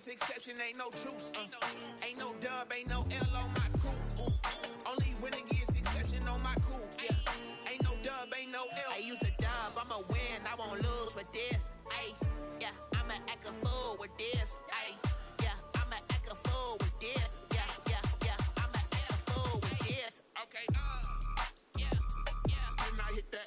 against exception, ain't no truce. Ain't no dub, ain't no L on my crew. Only win against exception on my crew. Yeah. Ain't no dub, ain't no L. I use a dub, I'ma win, I won't lose with this. Ay, yeah, I'ma act a fool with this. Ay, yeah, I'ma act a fool with this. Yeah, yeah, yeah, I'ma act a fool with this. Okay, yeah, yeah. Didn't I hit that?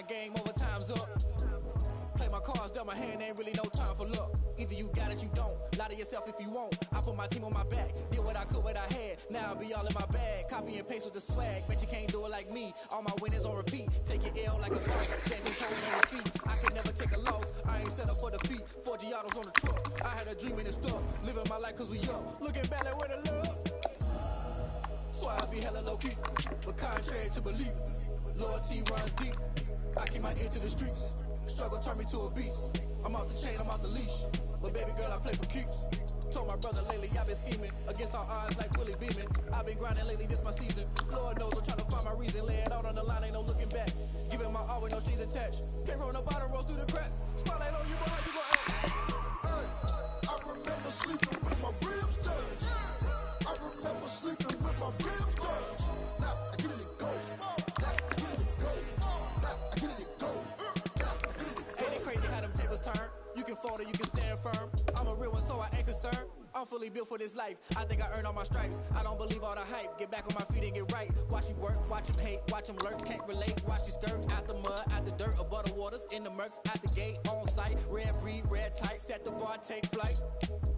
Game over, time's up. Play my cards dealt my hand, ain't really no time for luck. Either you got it, you don't. Lie to yourself if you won't. I put my team on my back, did what I could, what I had. Now I'll be all in my bag. Copy and paste with the swag. Bet you can't do it like me. All my winners on repeat. Take your L like a boss. Dancing toes on your feet. I can never take a loss. I ain't set up for defeat. 4 Giottos on the truck. I had a dream and it's stuff. Living my life cause we young. Looking back like where the love. So I be hella low key. But contrary to belief, loyalty runs deep. I keep my ear to the streets. Struggle turned me to a beast. I'm off the chain, I'm off the leash. But baby girl, I play for keeps. Told my brother lately, I've been scheming. Against all odds like Willie Beeman. I've been grinding lately, this my season. Lord knows I'm trying to find my reason. Lay it out on the line, ain't no looking back. Giving my all with no strings attached. Came from the bottom, rose through the cracks. Spotlight on you, but how you gon' act? Hey, I remember sleeping with my ribs touched. I remember sleeping with my ribs touched. Now I get it and go. Now I get it and go. I get it and go. Ain't it crazy how them tables turn? You can fold or you can stand firm. I'm a real one, so I ain't concerned. I'm fully built for this life. I think I earned all my stripes. I don't believe all the hype. Get back on my feet and get right. Watch you work, watch him hate, watch him lurk. Can't relate, watch you skirt. Out the mud, out the dirt, above the waters, in the murks, out the gate, on site. Red breed, red tight, set the bar, take flight.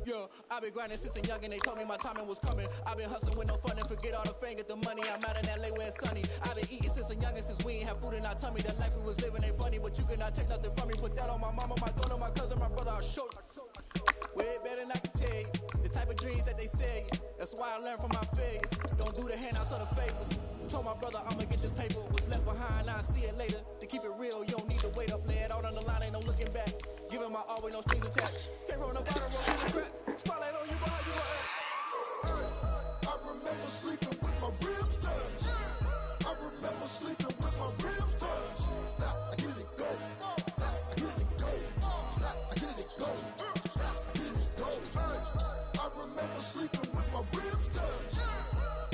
Yeah, I've been grinding since a youngin', they told me my timing was coming. I've been hustling with no fun and forget all the fame, get the money. I'm out in LA where it's sunny. I've been eating since a youngin', since we ain't have food in our tummy. The life we was living ain't funny, but you cannot take nothing from me. Put that on my mama, my daughter, my cousin, my brother, I'll show you. Way better than I can tell you. The type of dreams that they sell you. That's why I learned from my failures. Don't do the handouts or the favors. Told my brother I'ma get this paper. Was left behind, I'll see it later. To keep it real, you don't need to wait up. Lay it out on the line, ain't no looking back. Giving my all with no strings attached. Came from the bottom, roll through the cracks. Spotlight on you, but how you gon' act? Hey, I remember sleeping with my ribs touched. I remember sleeping with my ribs touched. Now I get it and go. Now I get it and go. Now I get it and go. Now I get it and go. Hey, I remember sleeping with my ribs touched.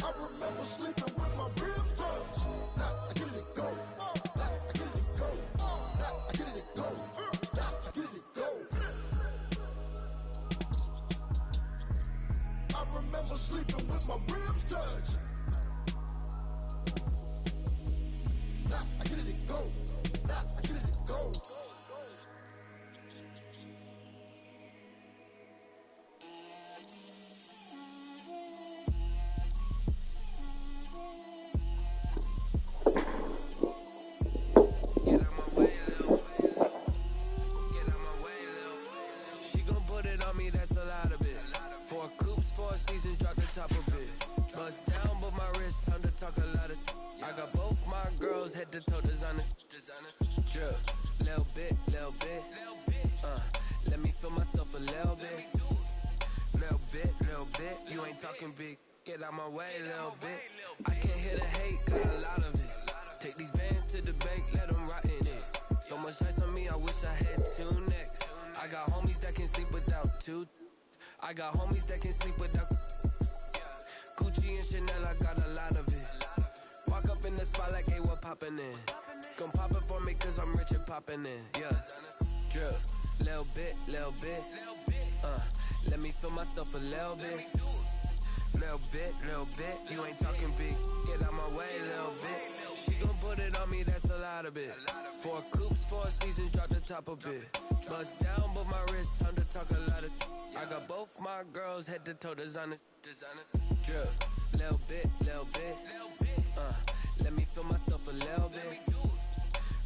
I remember sleeping with my ribs touched. Now I get it and go. Now I get it and go. Now I get it and go. Now I get it and go. I remember sleeping with my ribs touched. Now I get it and go. Now I get it and go. Get out my way, Lil. Get out my way, Lil. She gon' put it on me, that's a lot of it. 4 coops, 4 seasons, drop the top of it. Bust down, but my wrist, time to talk a lot of. I got both my girls, head to toe designer. Drip, little bit, little bit. Let me feel myself a little bit. Little bit. You ain't talking big. Get out my way, little bit. I can't hear the hate, got a lot of it. Take these bands to the bank, let them rot in it. So much ice on me, I wish I had 2 necks. I got homies that can sleep without 2. I got homies that can sleep without. Gucci and Chanel, I got a lot of it. Walk up in the spot like, hey, what poppin' in? Gon' pop it for me cause I'm rich and poppin' in, yeah. Drip, little bit, little bit. Let me feel myself a little bit. Little bit, you ain't talking big. Get out my way, little bit. She gon' put it on me, that's a lot of it. 4 coops, 4 seasons, drop the top a bit. Bust down, but my wrist, time to talk a lot of. I got both my girls head to toe designer. Drip, little bit. Let me feel myself a little bit.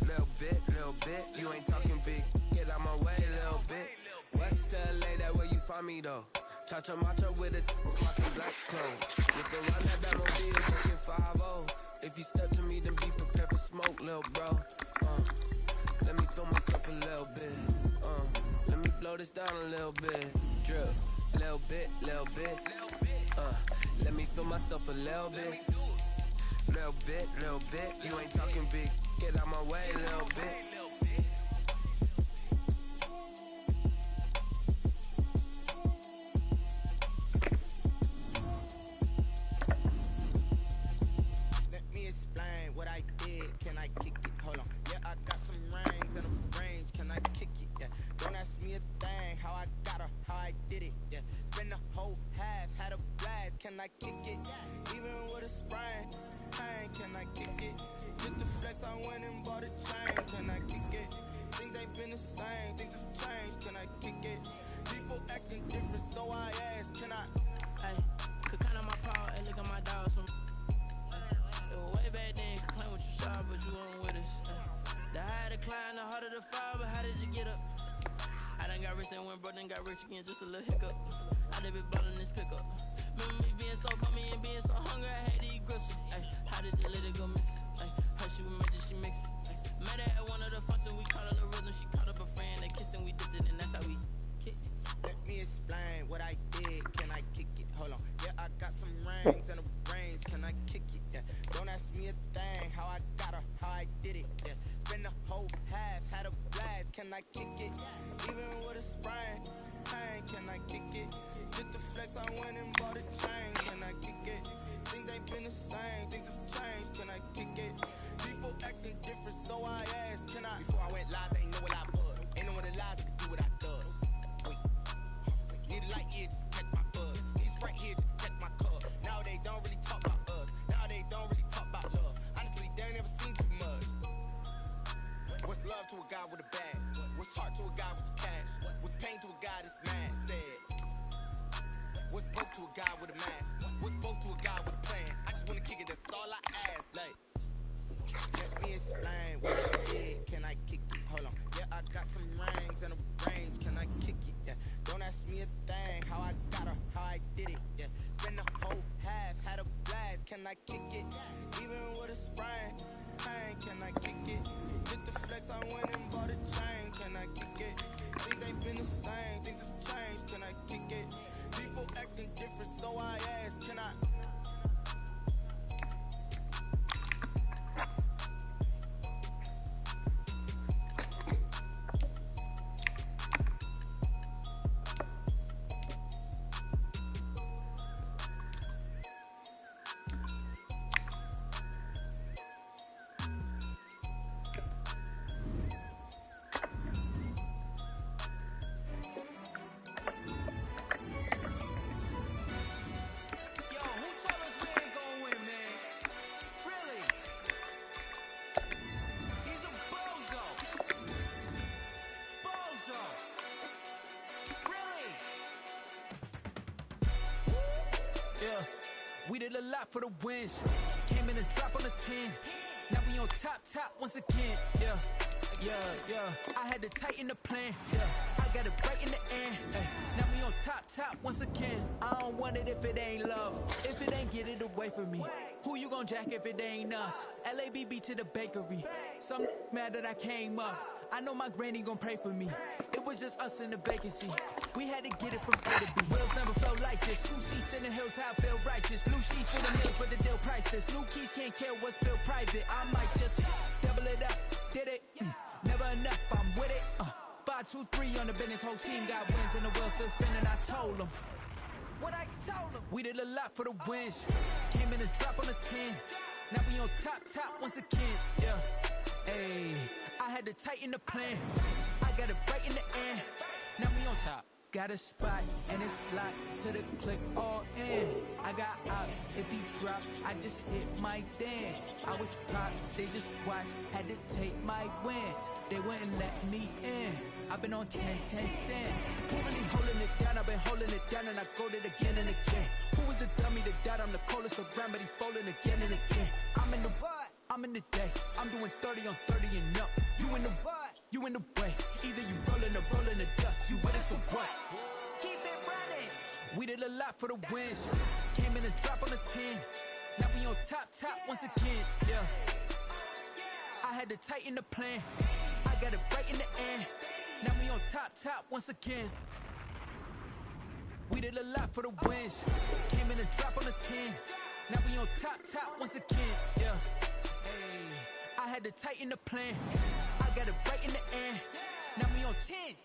Little bit, you ain't talking big. Get out my way, little bit. West LA, that where you find me though. Cha-cha matcha with a rockin' black clothes. Whip around that Batmobile, looking 5-0. If you step to me, then be prepared for smoke, lil' bro. Let me feel myself a little bit. Let me blow this down a little bit. Drip, little bit. Let me feel myself a little bit. Little bit. You ain't talking big. Get out my way, little bit. Can I kick it? Even with a sprain, pain, can I kick it? Just the flex, I went and bought a chain, can I kick it? Things ain't been the same, things have changed, can I kick it? People acting different, so I ask, can I? Hey, could count on my power, hey, look at my dogs from. It was way back then, could claim what you saw, but you weren't with us. The higher the climb, the harder the fall, but how did you get up? I done got rich, then went broke, then got rich again, just a little hiccup. I done been ballin' this pickup. Remember me being so bummy and being so hungry, I had to eat gristle. Ay, how did you let it go miss? Ay, her she was magic, she mixed it. Met her at one of the functions, we caught a little rhythm. She caught up a friend, they kissed and we dipped it, and that's how we kicked it. Let me explain what I did, can I kick it? Hold on, yeah, I got some rings and a range, can I kick it? Yeah, don't ask me a thing, how I got her, how I did it. Yeah, spend the whole half, had a blast, can I kick it? Even with a sprain, pain, can I kick it? Just the flex, I went and bought a chain, can I kick it? Things ain't been the same, things have changed, can I kick it? People acting different, so I asked, can I? Before I went live, ain't know what I was. Ain't no one alive that could do what I does. Wait, need a light here just to catch my buzz. Need Sprite here just to catch my cup. Now they don't really talk about us. Now they don't really talk about love. Honestly, they ain't never seen too much. What's love to a guy with a bag? What's heart to a guy with some cash? What's pain to a guy that's mad? Said. What's broke to a guy with a mask? What's broke to a guy with a plan? I just wanna kick it, that's all I ask. Like, let me explain what I did. Can I kick it? Hold on. Yeah, I got some rings and a range. Can I kick it? Yeah. Don't ask me a thing. How I got her, how I did it. Yeah. Spend the whole half, had a blast. Can I kick it? Even with a sprain, pain. Can I kick it? Just the flex, I went and bought a chain. Can I kick it? Things ain't been the same, things have changed. Can I kick it? People acting different, so I ask, can I? We did a lot for the wins. Came in a drop on a 10. Now we on top once again. Yeah. I had to tighten the plan. Yeah, I got it right in the end. Now we on top once again. I don't want it if it ain't love. If it ain't, get it away from me. Who you gon' jack if it ain't us? LABB to the bakery. Some mad that I came up. I know my granny gon' pray for me. It was just us in the vacancy. We had to get it from A to B. Wheels never felt like this. 2 seats in the hills, how I feel righteous. Blue sheets for the meals, but the deal priceless. New keys can't care what's still private. I might just double it up. Did it? Never enough, I'm with it. 5, 2, 3 on the business. Whole team got wins and the wheels still spinning. I told them what I told them. We did a lot for the wins. Came in a drop on a 10. Now we on top once again. Yeah. Hey, I had to tighten the plan. I got it right in the end. Now we on top. Got a spot and it's locked to the click all in. I got ops, if he drop, I just hit my dance. I was pop, they just watched, had to take my wins. They wouldn't let me in. I've been on 10 cents. Who really holding it down? I've been holding it down and I go it again and again. Who was the dummy that died? I'm the coldest around, but he folding again and again. I'm in the what? I'm in the day. I'm doing 30 on 30 and up. You in the what? You in the way. Either you rolling or rolling the dust. You with us or what? Keep it running. We did a lot for the wins. Came in and drop on the 10. Now we on top once again. Yeah. I had to tighten the plan. I got it right in the end. Now we on top once again. We did a lot for the wins. Came in and drop on the 10. Now we on top once again. Yeah. Hey. I had to tighten the plan. I got it right in the end. Now we on 10.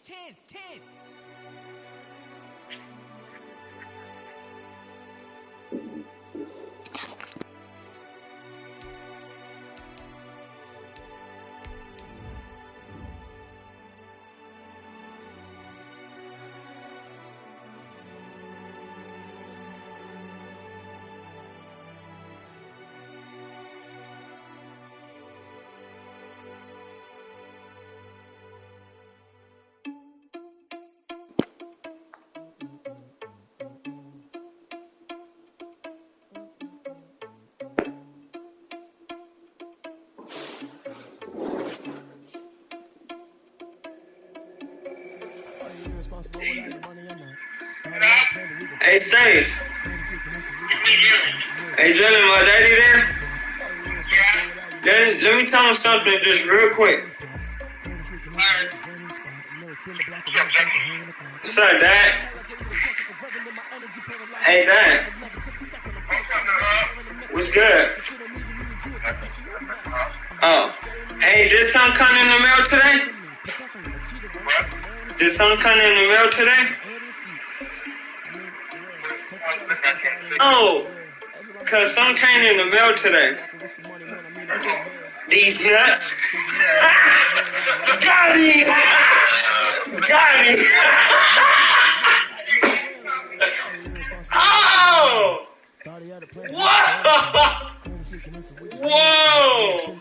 Hey, James. Hey, Jalen, my daddy there? Let me tell him something just real quick. What's up, Dad? Hey, Dad. What's good? Oh. Hey, did something come in the mail today? Did something come in the mail today? Oh, cause some came in the mail today. These nuts. Got me. Got me. Oh. Whoa. Whoa.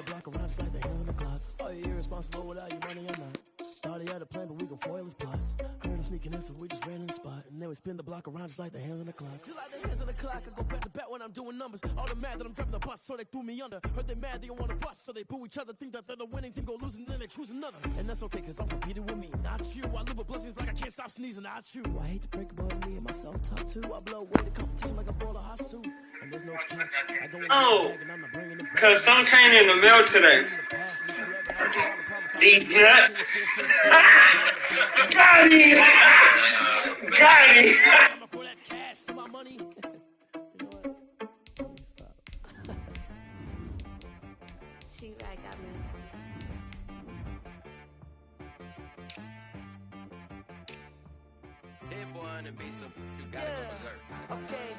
Thought he had a plan, but we gon' foil his plot. Heard him sneaking in, so we just ran in the spot. And then we spin the block around just like the hands on the clock. Just like the hands on the clock, I go back to back when I'm doing numbers. All the mad that I'm driving the bus, so they threw me under. Heard they mad, they don't wanna bust, so they boo each other. Think that they're the winning team, go losing, then they choose another. And that's okay, cause I'm competing with me, not you. I live with blessings like I can't stop sneezing, not you. I hate to break about me and myself top two. I blow away the competition like a ball of hot soup. And there's no catch. I go in the bag and I'm not bringing it back. Cause some came in the mail today. These nuts. Got me. Got me. She right, got me. Dead boy on the beat, so you gotta go berserk. Okay.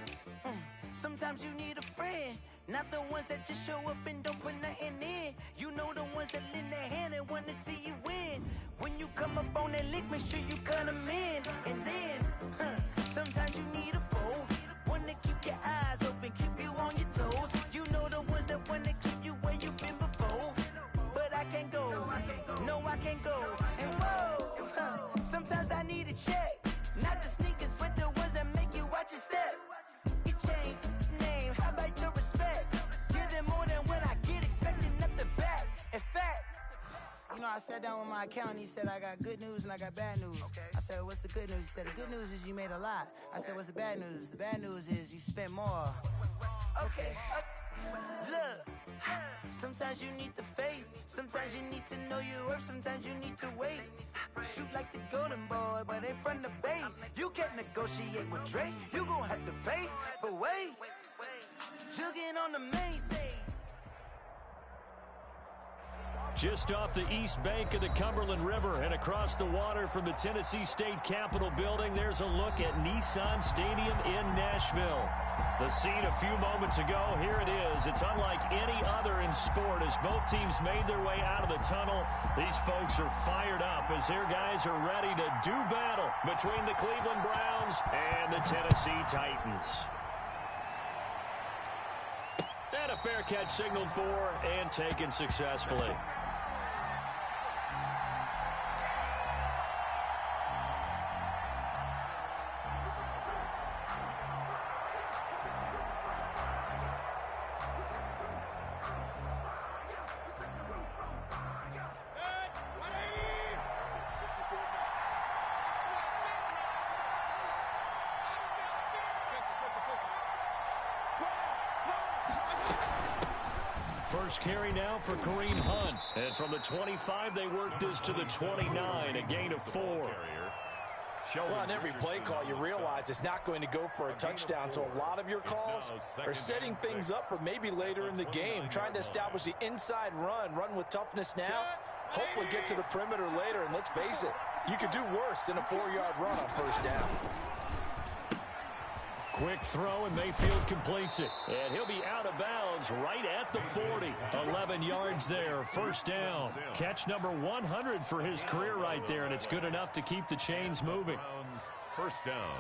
Sometimes you need a friend, not the ones that just show up and don't put nothing in. You know the ones that lend their hand and want to see you win. When you come up on that lick, make sure you cut them in. And then, sometimes you need a foe, one to keep your eyes open, keep you on your toes. You know the ones that want to keep you where you've been before. But I can't go, no I can't go. And whoa, sometimes I need a check, not the sneakers, but the ones that make you watch your step. You change name, how about your respect? Give them more than what I get, expecting nothing back. In fact, you know, I sat down with my accountant, he said I got good news and I got bad news. I said, what's the good news? He said, the good news is you made a lot. I said, what's the bad news? The bad news is you spent more. Okay. Look, sometimes you need the faith, sometimes you need to know your worth, sometimes you need to wait. Shoot like the golden boy, but in front of Bay. You can't negotiate with Drake, you gon' have to pay. But wait, jugging on the main stage. Just off the east bank of the Cumberland River and across the water from the Tennessee State Capitol building, there's a look at Nissan Stadium in Nashville. The scene a few moments ago, here it is. It's unlike any other in sport as both teams made their way out of the tunnel. These folks are fired up as their guys are ready to do battle between the Cleveland Browns and the Tennessee Titans. And a fair catch signaled for and taken successfully. First carry now for Kareem Hunt. And from the 25, they work this to the 29, a gain of 4. Well, on every play call, you realize it's not going to go for a touchdown, so a lot of your calls are setting things up for maybe later in the game, trying to establish the inside run with toughness now, hopefully get to the perimeter later, and let's face it, you could do worse than a 4-yard run on first down. Quick throw, and Mayfield completes it. And he'll be out of bounds right at the 40. 11 yards there, first down. Catch number 100 for his career right there, and it's good enough to keep the chains moving. First down.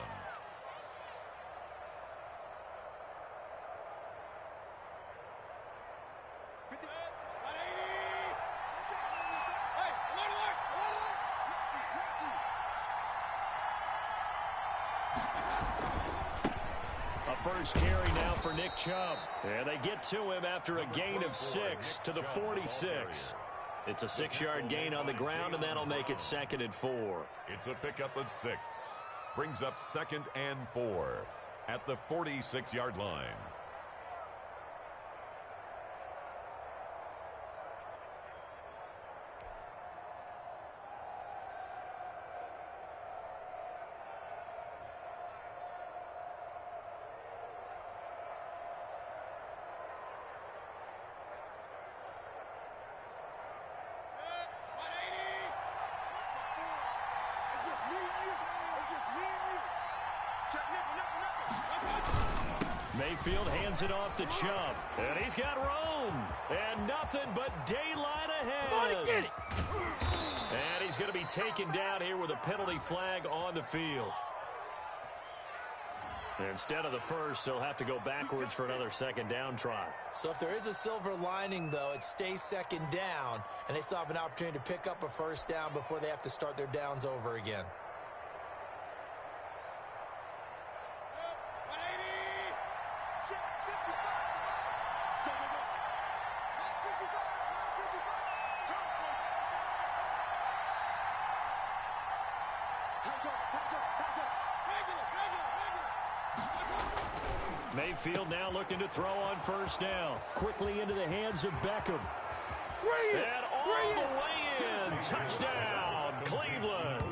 First carry now for Nick Chubb. And they get to him after a gain of 6 to the 46. It's a 6-yard gain on the ground, and that'll make it 2nd and 4. It's a pickup of 6. Brings up 2nd and 4 at the 46-yard line. Mayfield hands it off to Chubb. And he's got room. And nothing but daylight ahead. Come on and get it. And he's going to be taken down here with a penalty flag on the field. Instead of the first, they'll have to go backwards for another 2nd down try. So if there is a silver lining, though, it stays 2nd down, and they still have an opportunity to pick up a first down before they have to start their downs over again. Mayfield now looking to throw on first down. Quickly into the hands of Beckham. And all the way in. Touchdown, Cleveland.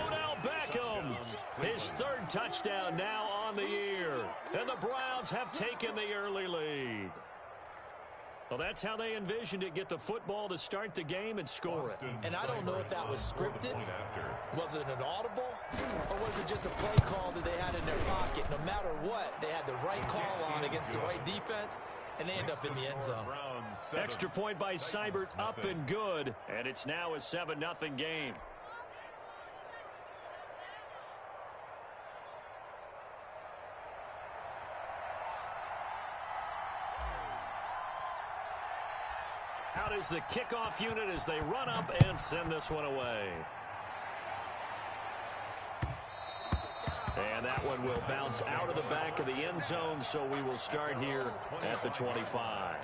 Odell Beckham. His 3rd touchdown now on the year. And the Browns have taken the early lead. Well, that's how they envisioned it. Get the football to start the game and score it. And I don't know if that was scripted. Was it an audible? Or was it just a play call that they had in their pocket? No matter what, they had the right call on against the right defense, and they end up in the end zone. Extra point by Seibert, up and good. And it's now a 7-0 game. Out is the kickoff unit as they run up and send this one away. And that one will bounce out of the back of the end zone, so we will start here at the 25.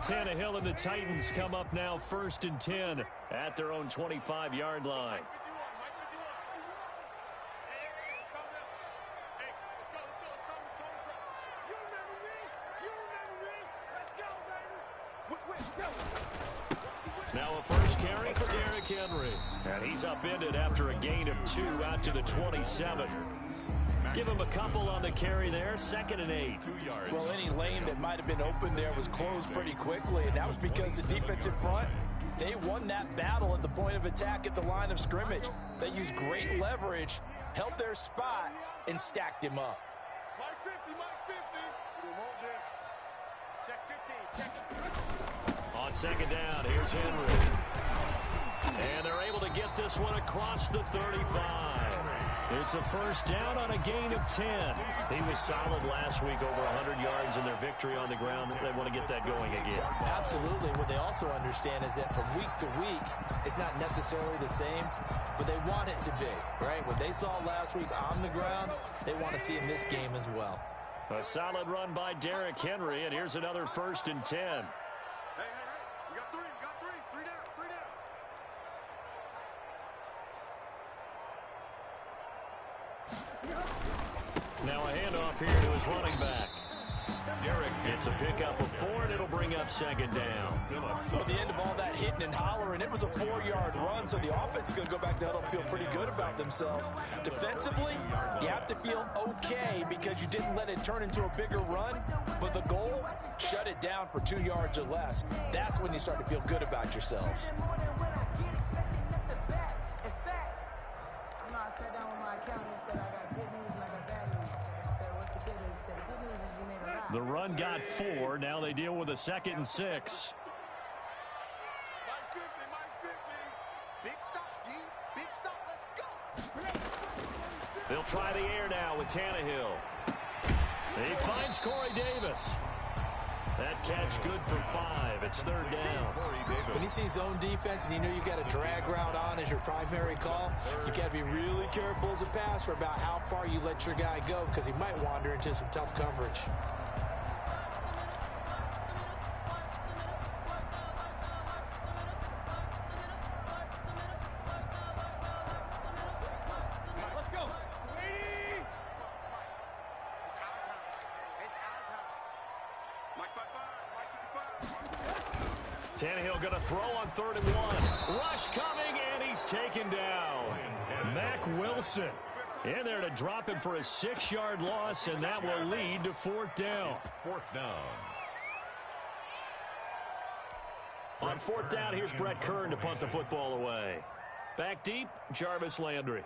Tannehill and the Titans come up now 1st and 10 at their own 25-yard line. Now a first carry for Derrick Henry. And he's upended after a gain of 2 out to the 27. Give him a couple on the carry there. 2nd and 8. 2 yards. Well, any lane that might have been open there was closed pretty quickly, and that was because the defensive front, they won that battle at the point of attack at the line of scrimmage. They used great leverage, held their spot, and stacked him up. Mike 50, Mike 50. We want this. Check 15, check. On 2nd down, here's Henry. And they're able to get this one across the 35. It's a first down on a gain of 10. He was solid last week, over 100 yards in their victory on the ground. They want to get that going again. Absolutely. What they also understand is that from week to week, it's not necessarily the same, but they want it to be, right? What they saw last week on the ground, they want to see in this game as well. A solid run by Derrick Henry, and here's another 1st and 10. Hey, we got 3, three down, 3 down. Now a handoff here to his running back. Derrick, it's a pickup of 4, and it'll bring up 2nd down. So at the end of all that hitting and hollering, it was a 4-yard run, so the offense is going to go back to huddle and feel pretty good about themselves. Defensively, you have to feel okay because you didn't let it turn into a bigger run, but the goal, shut it down for 2 yards or less. That's when you start to feel good about yourselves. The run got 4. Now they deal with a 2nd and 6. Mike 50, Mike 50. Big stop, G. Big stop, let's go. They'll try the air now with Tannehill. He finds Corey Davis. That catch good for 5. It's 3rd down. When you see zone defense and you know you got a drag route on as your primary call, you got to be really careful as a passer about how far you let your guy go because he might wander into some tough coverage. Tannehill going to throw on 3rd and 1. Rush coming, and he's taken down. Mack Wilson in there to drop him for a 6-yard loss, and that will lead to 4th down. 4th down. On 4th down, here's Brett Kern to punt the football away. Back deep, Jarvis Landry.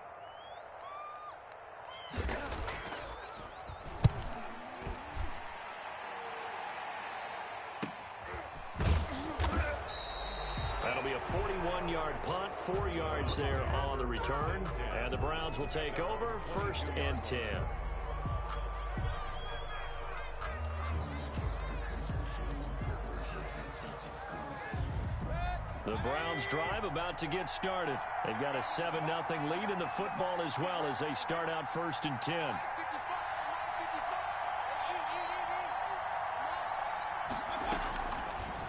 That'll be a 41-yard punt, 4 yards there on the return. And the Browns will take over, 1st and 10. The Browns drive about to get started. They've got a 7-0 lead in the football as well as they start out 1st and 10.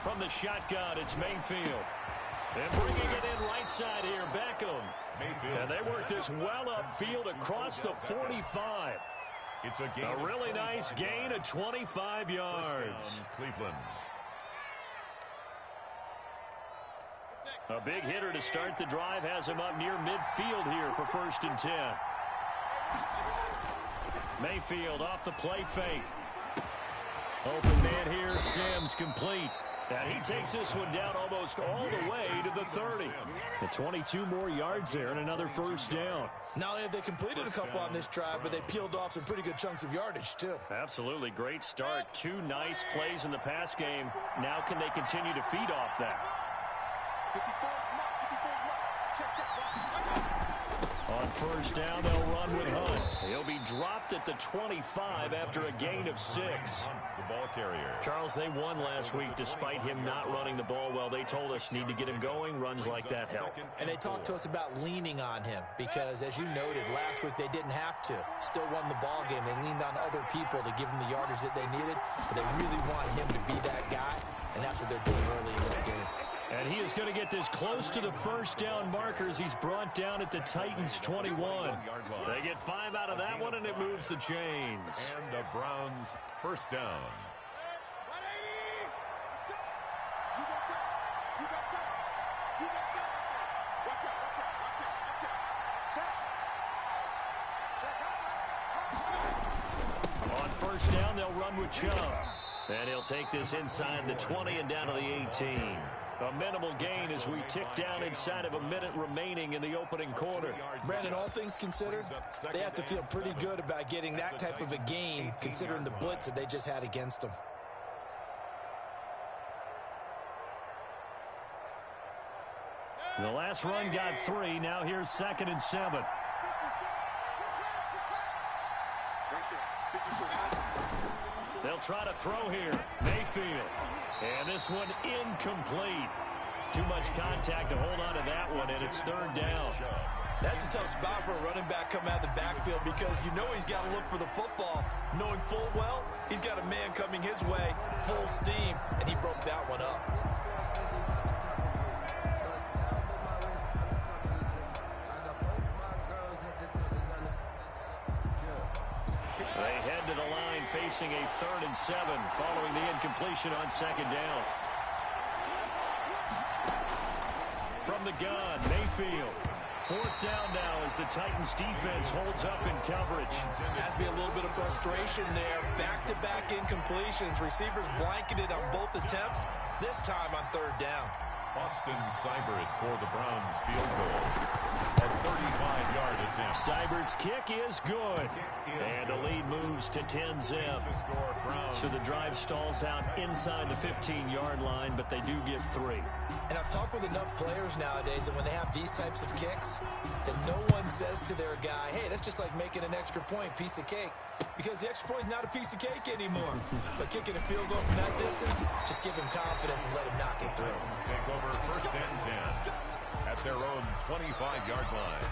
From the shotgun, it's Mayfield. And bringing it in right side here, Beckham. Mayfield. And they work this well upfield across the 45. It's a really nice gain of 25 yards. Cleveland. A big hitter to start the drive has him up near midfield here for 1st and 10. Mayfield off the play fake. Open man here, Sims complete. And he takes this one down almost all the way to the 30. And 22 more yards there and another 1st down. Not only have they completed a couple on this drive, but they peeled off some pretty good chunks of yardage, too. Absolutely great start. 2 nice plays in the pass game. Now can they continue to feed off that? On 1st down, they'll run with Hunt. He'll be dropped at the 25 after a gain of 6. The ball carrier. Charles, they won last week despite him not running the ball well. They told us need to get him going. Runs like that help. And they talked to us about leaning on him because, as you noted, last week they didn't have to. Still won the ball game. They leaned on other people to give them the yardage that they needed, but they really want him to be that guy, and that's what they're doing early in this game. And he is going to get this close to the 1st down markers. He's brought down at the Titans' 21. They get 5 out of that one, and it moves the chains. And the Browns' 1st down. On first down, they'll run with Chubb. And he'll take this inside the 20 and down to the 18. A minimal gain as we tick down inside of a minute remaining in the opening quarter. Brandon, all things considered, they have to feel pretty good about getting that type of a gain, considering the blitz that they just had against them. The last run got 3. Now here's 2nd and 7. They'll try to throw here. Mayfield. And this one incomplete. Too much contact to hold on to that one, and it's 3rd down. That's a tough spot for a running back coming out of the backfield because you know he's got to look for the football, knowing full well he's got a man coming his way, full steam, and he broke that one up. They head to the line facing a 3rd and 7 following the incompletion on 2nd down. From the gun, Mayfield. 4th down now as the Titans defense holds up in coverage. Has to be a little bit of frustration there. Back-to-back incompletions. Receivers blanketed on both attempts, this time on 3rd down. Austin Seibert for the Browns field goal. A 35-yard attempt. Seibert's kick is good. And the lead moves to 10-zip. So the drive stalls out inside the 15-yard line, but they do get 3. And I've talked with enough players nowadays that when they have these types of kicks, that no one says to their guy, hey, that's just like making an extra point, piece of cake. Because the extra point is not a piece of cake anymore. But kicking a field goal from that distance, just give him confidence and let him knock it through. Take over 1st and 10 at their own 25-yard line.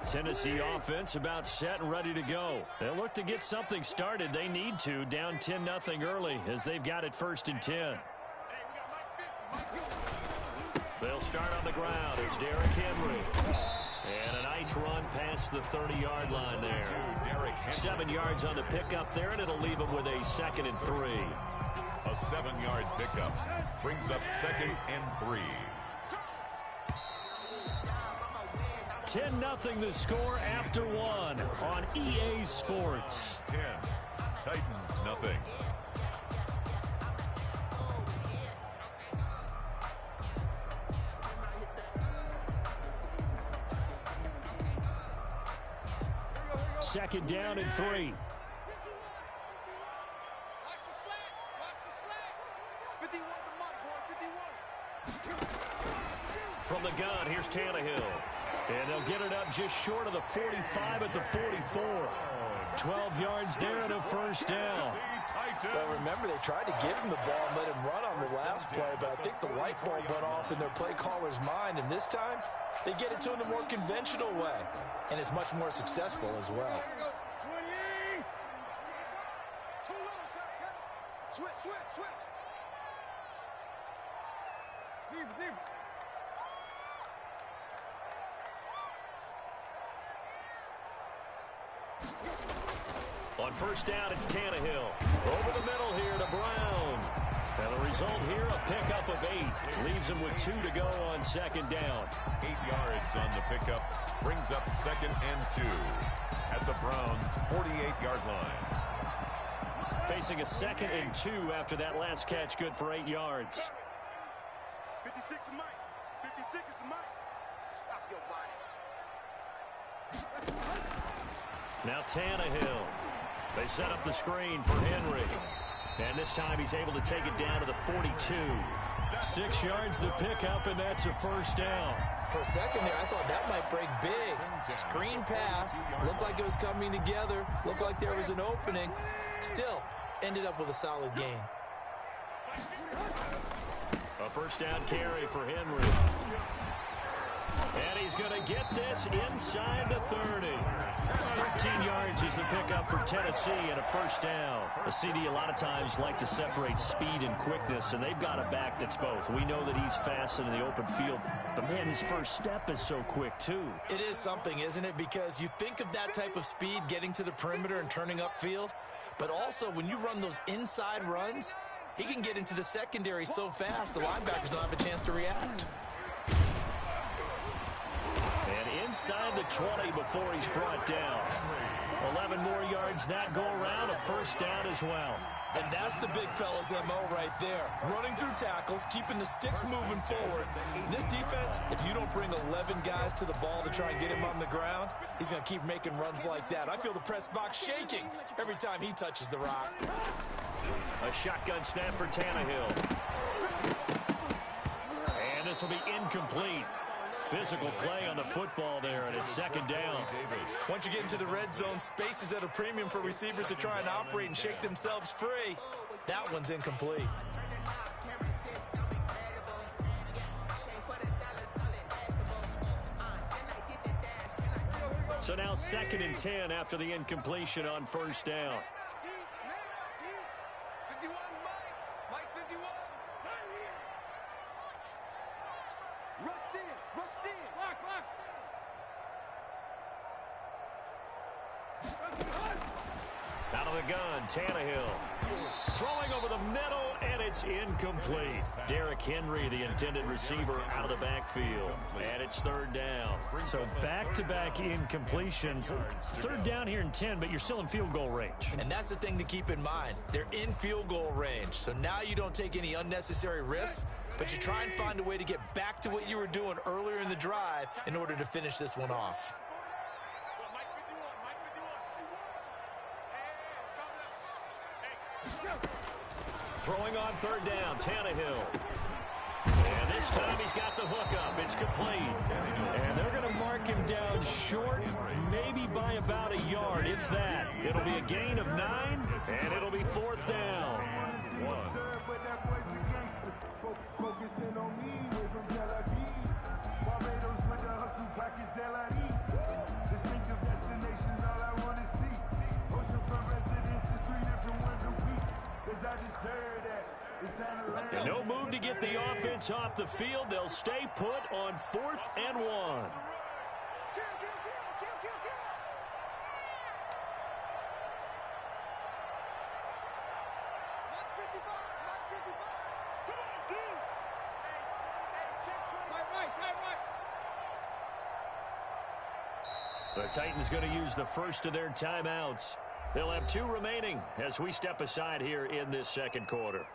Tennessee offense about set and ready to go. They'll look to get something started. They need to, down 10-0 early as they've got it 1st and 10. They'll start on the ground. It's Derrick Henry. And a nice run past the 30-yard line there. 7 yards on the pickup there, and it'll leave them with a 2nd and 3. A 7-yard pickup brings up 2nd and 3. 10-0 the score after 1 on EA Sports. 10. Titans nothing. Second down and 3. From the gun, here's Tannehill. And they'll get it up just short of the 45 at the 44. 12 yards there and a 1st down. Well, remember, they tried to give him the ball and let him run on the last play, but I think the light bulb went off in their play caller's mind, and this time they get it to him the more conventional way, and it's much more successful as well. Switch. Deep. On 1st down, it's Tannehill. Over the middle here to Brown. And the result here, a pickup of 8. Leaves him with 2 to go on 2nd down. 8 yards on the pickup brings up 2nd and 2 at the Browns' 48-yard line. Facing a 2nd and 2 after that last catch, good for 8 yards. 56 is Mike. 56 is Mike. Stop your body. Now Tannehill. They set up the screen for Henry. And this time he's able to take it down to the 42. 6 yards the pickup, and that's a 1st down. For a second there, I thought that might break big. Screen pass. Looked like it was coming together. Looked like there was an opening. Still, ended up with a solid gain. A 1st down carry for Henry. And he's going to get this inside the 30. 13 yards is the pickup for Tennessee and a first down. The CD a lot of times like to separate speed and quickness, and they've got a back that's both. We know that he's fast in the open field, but, man, his first step is so quick, too. It is something, isn't it? Because you think of that type of speed getting to the perimeter and turning upfield, but also when you run those inside runs, he can get into the secondary so fast the linebackers don't have a chance to react. And inside the 20 before he's brought down. 11 more yards that go around, a first down as well. And that's the big fella's MO right there. Running through tackles, keeping the sticks moving forward. This defense, if you don't bring 11 guys to the ball to try and get him on the ground, he's going to keep making runs like that. I feel the press box shaking every time he touches the rock. A shotgun snap for Tannehill. And this will be incomplete. Physical play on the football there, and it's second down. Once you get into the red zone, space is at a premium for receivers to try and operate and shake themselves free. That one's incomplete. So now 2nd and 10 after the incompletion on first down. Out of the gun, Tannehill. Throwing over the middle, and it's incomplete. Derrick Henry, the intended receiver, out of the backfield. And it's third down. So back-to-back incompletions. Third down here in 10, but you're still in field goal range. And that's the thing to keep in mind. They're in field goal range. So now you don't take any unnecessary risks, but you try and find a way to get back to what you were doing earlier in the drive in order to finish this one off. Throwing on third down, Tannehill. And this time he's got the hook up. It's complete. And they're going to mark him down short, maybe by about a yard, if that. It'll be a gain of 9, and it'll be fourth down. Focusing on me, way from Tel Aviv. Barbados with the hustle pockets, distinctive destinations, all I want to see. Oceanfront residences, 3 different ones a week. Cause I deserve that. It's time to land. And no move to get the offense off the field. They'll stay put on 4th and 1. The Titans going to use the first of their timeouts. They'll have 2 remaining as we step aside here in this second quarter.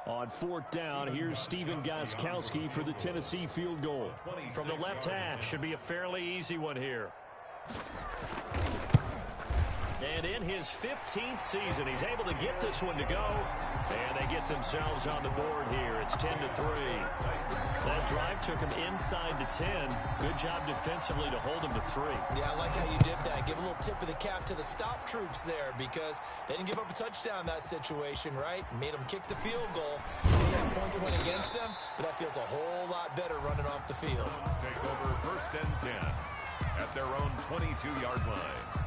On 4th down, here's Steven Gostkowski for the Tennessee field goal. From the left hash, should be a fairly easy one here. And in his 15th season, he's able to get this one to go. And they get themselves on the board here. It's 10-3. That drive took him inside the 10. Good job defensively to hold him to 3. Yeah, I like how you did that. Give a little tip of the cap to the stop troops there because they didn't give up a touchdown in that situation, right? Made them kick the field goal. Yeah, points went against them, but that feels a whole lot better running off the field. Take over 1st and 10 at their own 22-yard line.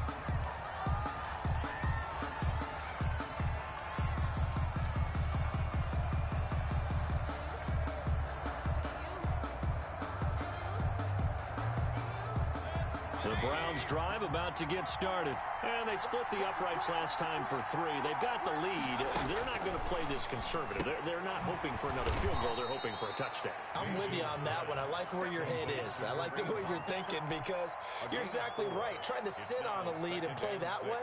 The Browns drive about to get started. And they split the uprights last time for 3. They've got the lead. They're not going to play this conservative. They're not hoping for another field goal. They're hoping for a touchdown. I'm with you on that one. I like where your head is. I like the way you're thinking because you're exactly right. Trying to sit on a lead and play that way,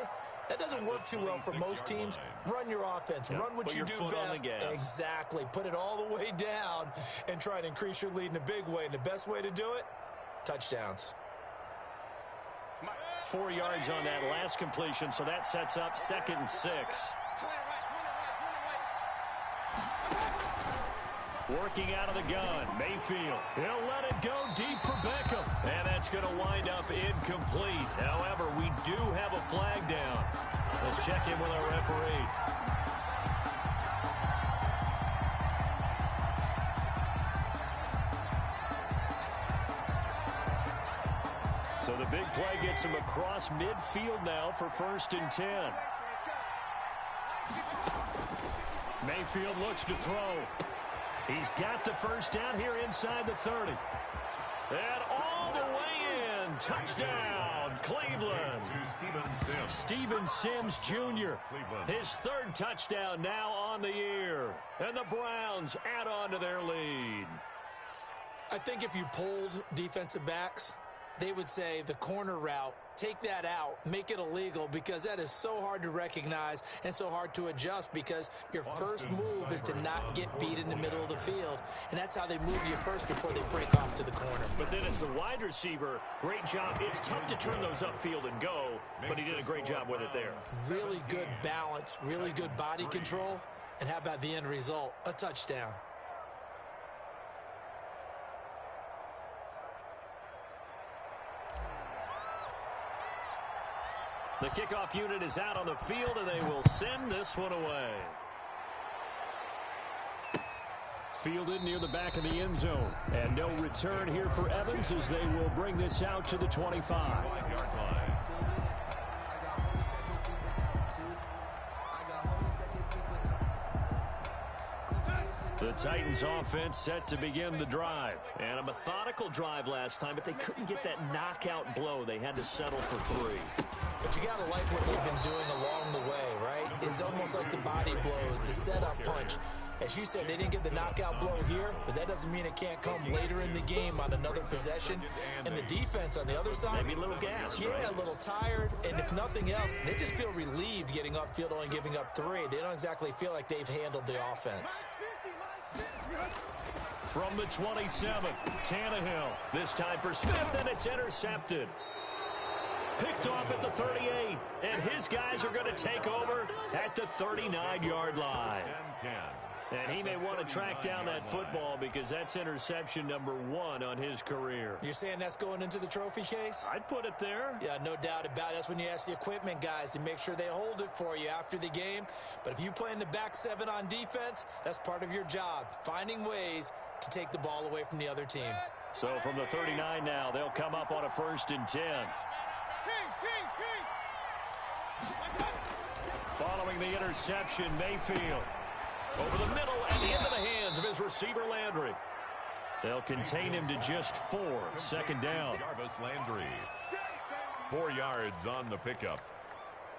that doesn't work too well for most teams. Run your offense. Run what you do best. Exactly. Put it all the way down and try and increase your lead in a big way. And the best way to do it, touchdowns. 4 yards on that last completion, so that sets up 2nd and 6. Working out of the gun, Mayfield. He'll let it go deep for Beckham. And that's going to wind up incomplete. However, we do have a flag down. Let's check in with our referee. So the big play gets him across midfield now for 1st and 10. Mayfield looks to throw. He's got the first down here inside the 30. And all the way in. Touchdown, Cleveland. Steven Sims Jr. His 3rd touchdown now on the year. And the Browns add on to their lead. I think if you polled defensive backs, they would say the corner route, take that out, make it illegal, because that is so hard to recognize and so hard to adjust, because your first move is to not get beat in the middle of the field, and that's how they move you first before they break off to the corner. But then as the wide receiver, great job. It's tough to turn those upfield and go, but he did a great job with it there. Really good balance, really good body control, and how about the end result? A touchdown. The kickoff unit is out on the field, and they will send this one away. Fielded near the back of the end zone. And no return here for Evans as they will bring this out to the 25. The Titans offense set to begin the drive. And a methodical drive last time, but they couldn't get that knockout blow. They had to settle for 3. But you got to like what they've been doing along the way, right? It's almost like the body blows, the setup punch. As you said, they didn't get the knockout blow here, but that doesn't mean it can't come later in the game on another possession. And the defense on the other side, maybe a little gas, yeah, right? A little tired. And if nothing else, they just feel relieved getting upfield, only giving up 3. They don't exactly feel like they've handled the offense. From the 27, Tannehill. This time for Smith, and it's intercepted. Picked off at the 38, and his guys are going to take over at the 39-yard line. And he may want to track down that football because that's interception number 1 on his career. You're saying that's going into the trophy case? I'd put it there. Yeah, no doubt about it. That's when you ask the equipment guys to make sure they hold it for you after the game. But if you play in the back 7 on defense, that's part of your job, finding ways to take the ball away from the other team. So from the 39 now, they'll come up on a 1st and 10. Following the interception, Mayfield over the middle and into the hands of his receiver, Landry. They'll contain him to just 4. 2nd down. Jarvis Landry. 4 yards on the pickup.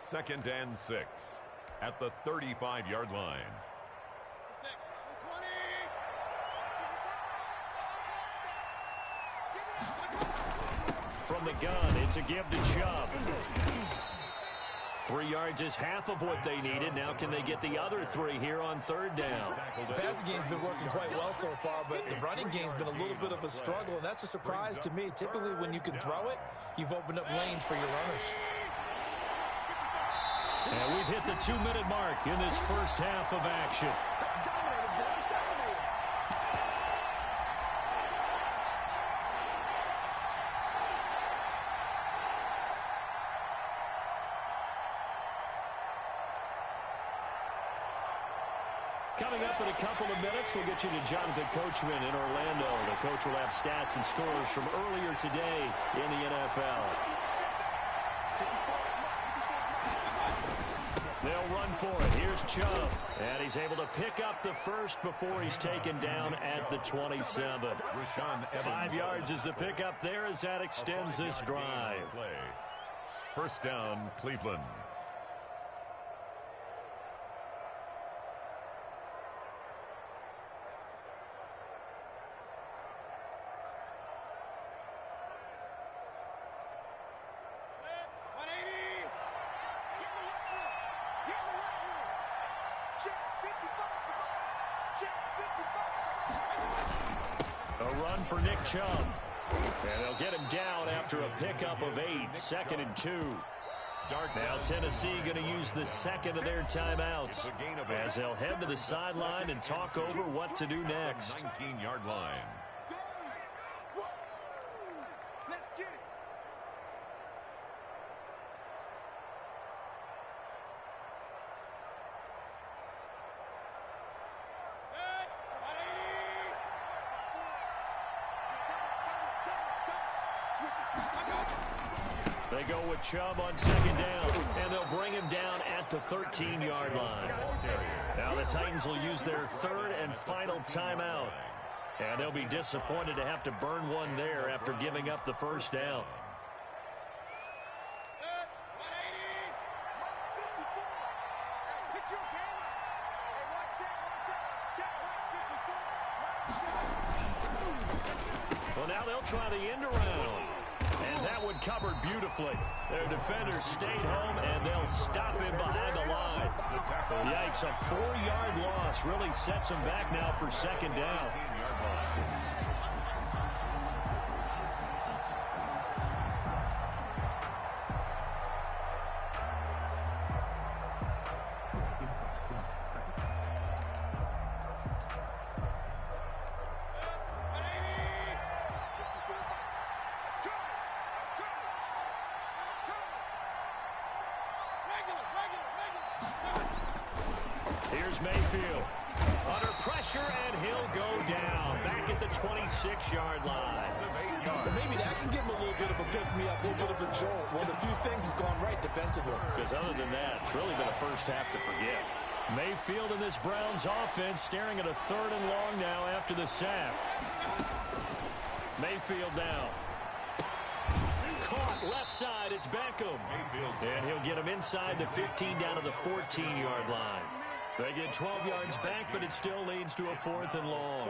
2nd and 6 at the 35-yard line. From the gun, it's a give to Chubb. 3 yards is half of what they needed. Now can they get the other 3 here on 3rd down? The passing game's been working quite well so far, but the running game's been a little bit of a struggle, and that's a surprise to me. Typically, when you can throw it, you've opened up lanes for your runners. And we've hit the 2-minute mark in this first half of action. Coming up in a couple of minutes, we'll get you to Jonathan Coachman in Orlando. The coach will have stats and scores from earlier today in the NFL. They'll run for it. Here's Chubb. And he's able to pick up the first before he's taken down at the 27. 5 yards is the pickup there as that extends this drive. 1st down, Cleveland. A run for Nick Chubb. And they'll get him down after a pickup of 8, 2nd and 2. Now Tennessee going to use the second of their timeouts as they'll head to the sideline and talk over what to do next. 19-yard line. They go with Chubb on 2nd down, and they'll bring him down at the 13-yard line. Now the Titans will use their 3rd and final timeout, and they'll be disappointed to have to burn one there after giving up the first down. Well, now they'll try the end around. And that one covered beautifully. Their defenders stayed home, and they'll stop him behind the line. Yikes, a 4-yard loss really sets him back now for 2nd down. Here's Mayfield. Under pressure, and he'll go down. Back at the 26-yard line. Well, maybe that can give him a little bit of a pick-me-up, a little bit of a jolt. Well, the few things has gone right defensively. Because other than that, it's really been a first half to forget. Mayfield in this Browns offense staring at a 3rd and long now after the sack. Mayfield now. Caught left side. It's Beckham. And he'll get him inside the 15 down to the 14-yard line. They get 12 yards back, but it still leads to a 4th and long.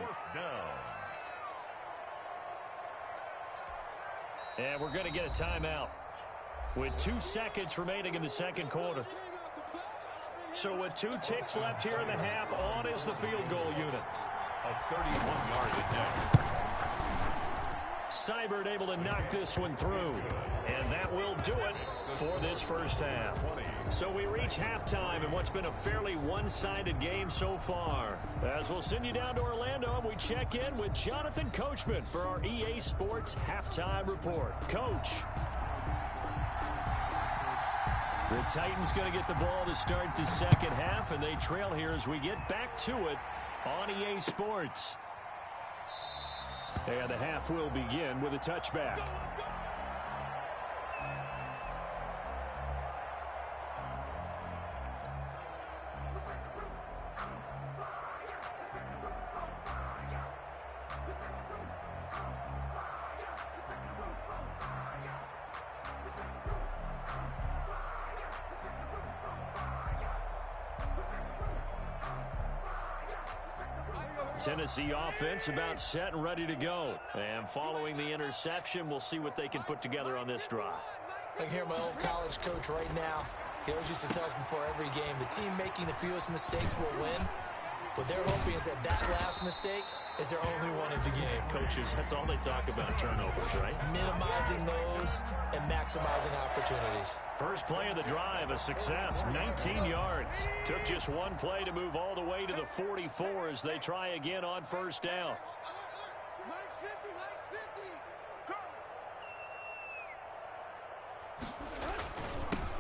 And we're going to get a timeout with 2 seconds remaining in the 2nd quarter. So with 2 ticks left here in the half, on is the field goal unit. A 31-yard attempt. Seibert able to knock this one through. And that will do it for this first half. So we reach halftime in what's been a fairly one-sided game so far. As we'll send you down to Orlando, and we check in with Jonathan Coachman for our EA Sports Halftime Report. Coach. The Titans going to get the ball to start the second half, and they trail here as we get back to it on EA Sports. And the half will begin with a touchback. Tennessee offense about set and ready to go. And following the interception, we'll see what they can put together on this drive. I can hear my old college coach right now. He always used to tell us before every game, the team making the fewest mistakes will win. What they're hoping is that last mistake is their only one of the game. Coaches, that's all they talk about, turnovers, right? Minimizing those and maximizing opportunities. First play of the drive, a success, 19 yards. Took just one play to move all the way to the 44 as they try again on first down.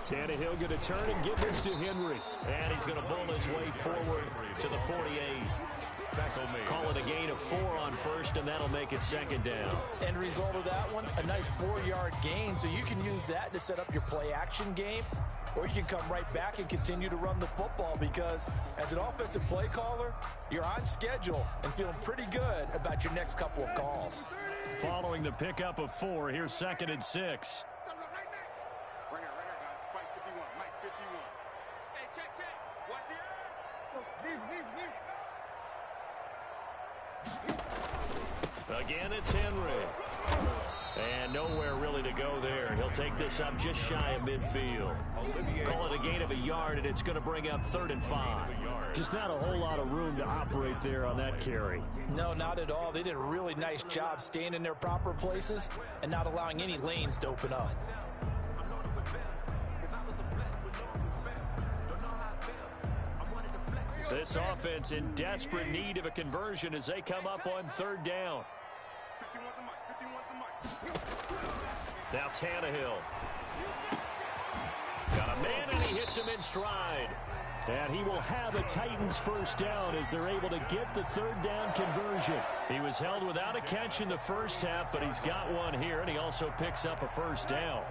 Tannehill going to turn and give this to Henry. And he's going to bull his way forward to the 48. Call it a gain of 4 on first, and that'll make it second down. End result of that one, a nice 4-yard gain. So you can use that to set up your play-action game, or you can come right back and continue to run the football because as an offensive play caller, you're on schedule and feeling pretty good about your next couple of calls. Following the pickup of 4, here's 2nd and 6. Again, it's Henry. And nowhere really to go there. He'll take this up just shy of midfield. Call it a gain of a yard, and it's going to bring up 3rd and 5. Just not a whole lot of room to operate there on that carry. No, not at all. They did a really nice job staying in their proper places and not allowing any lanes to open up. This offense in desperate need of a conversion as they come up on 3rd down. Now Tannehill. Got a man, and he hits him in stride. And he will have a Titans first down as they're able to get the 3rd down conversion. He was held without a catch in the first half, but he's got one here, and he also picks up a first down.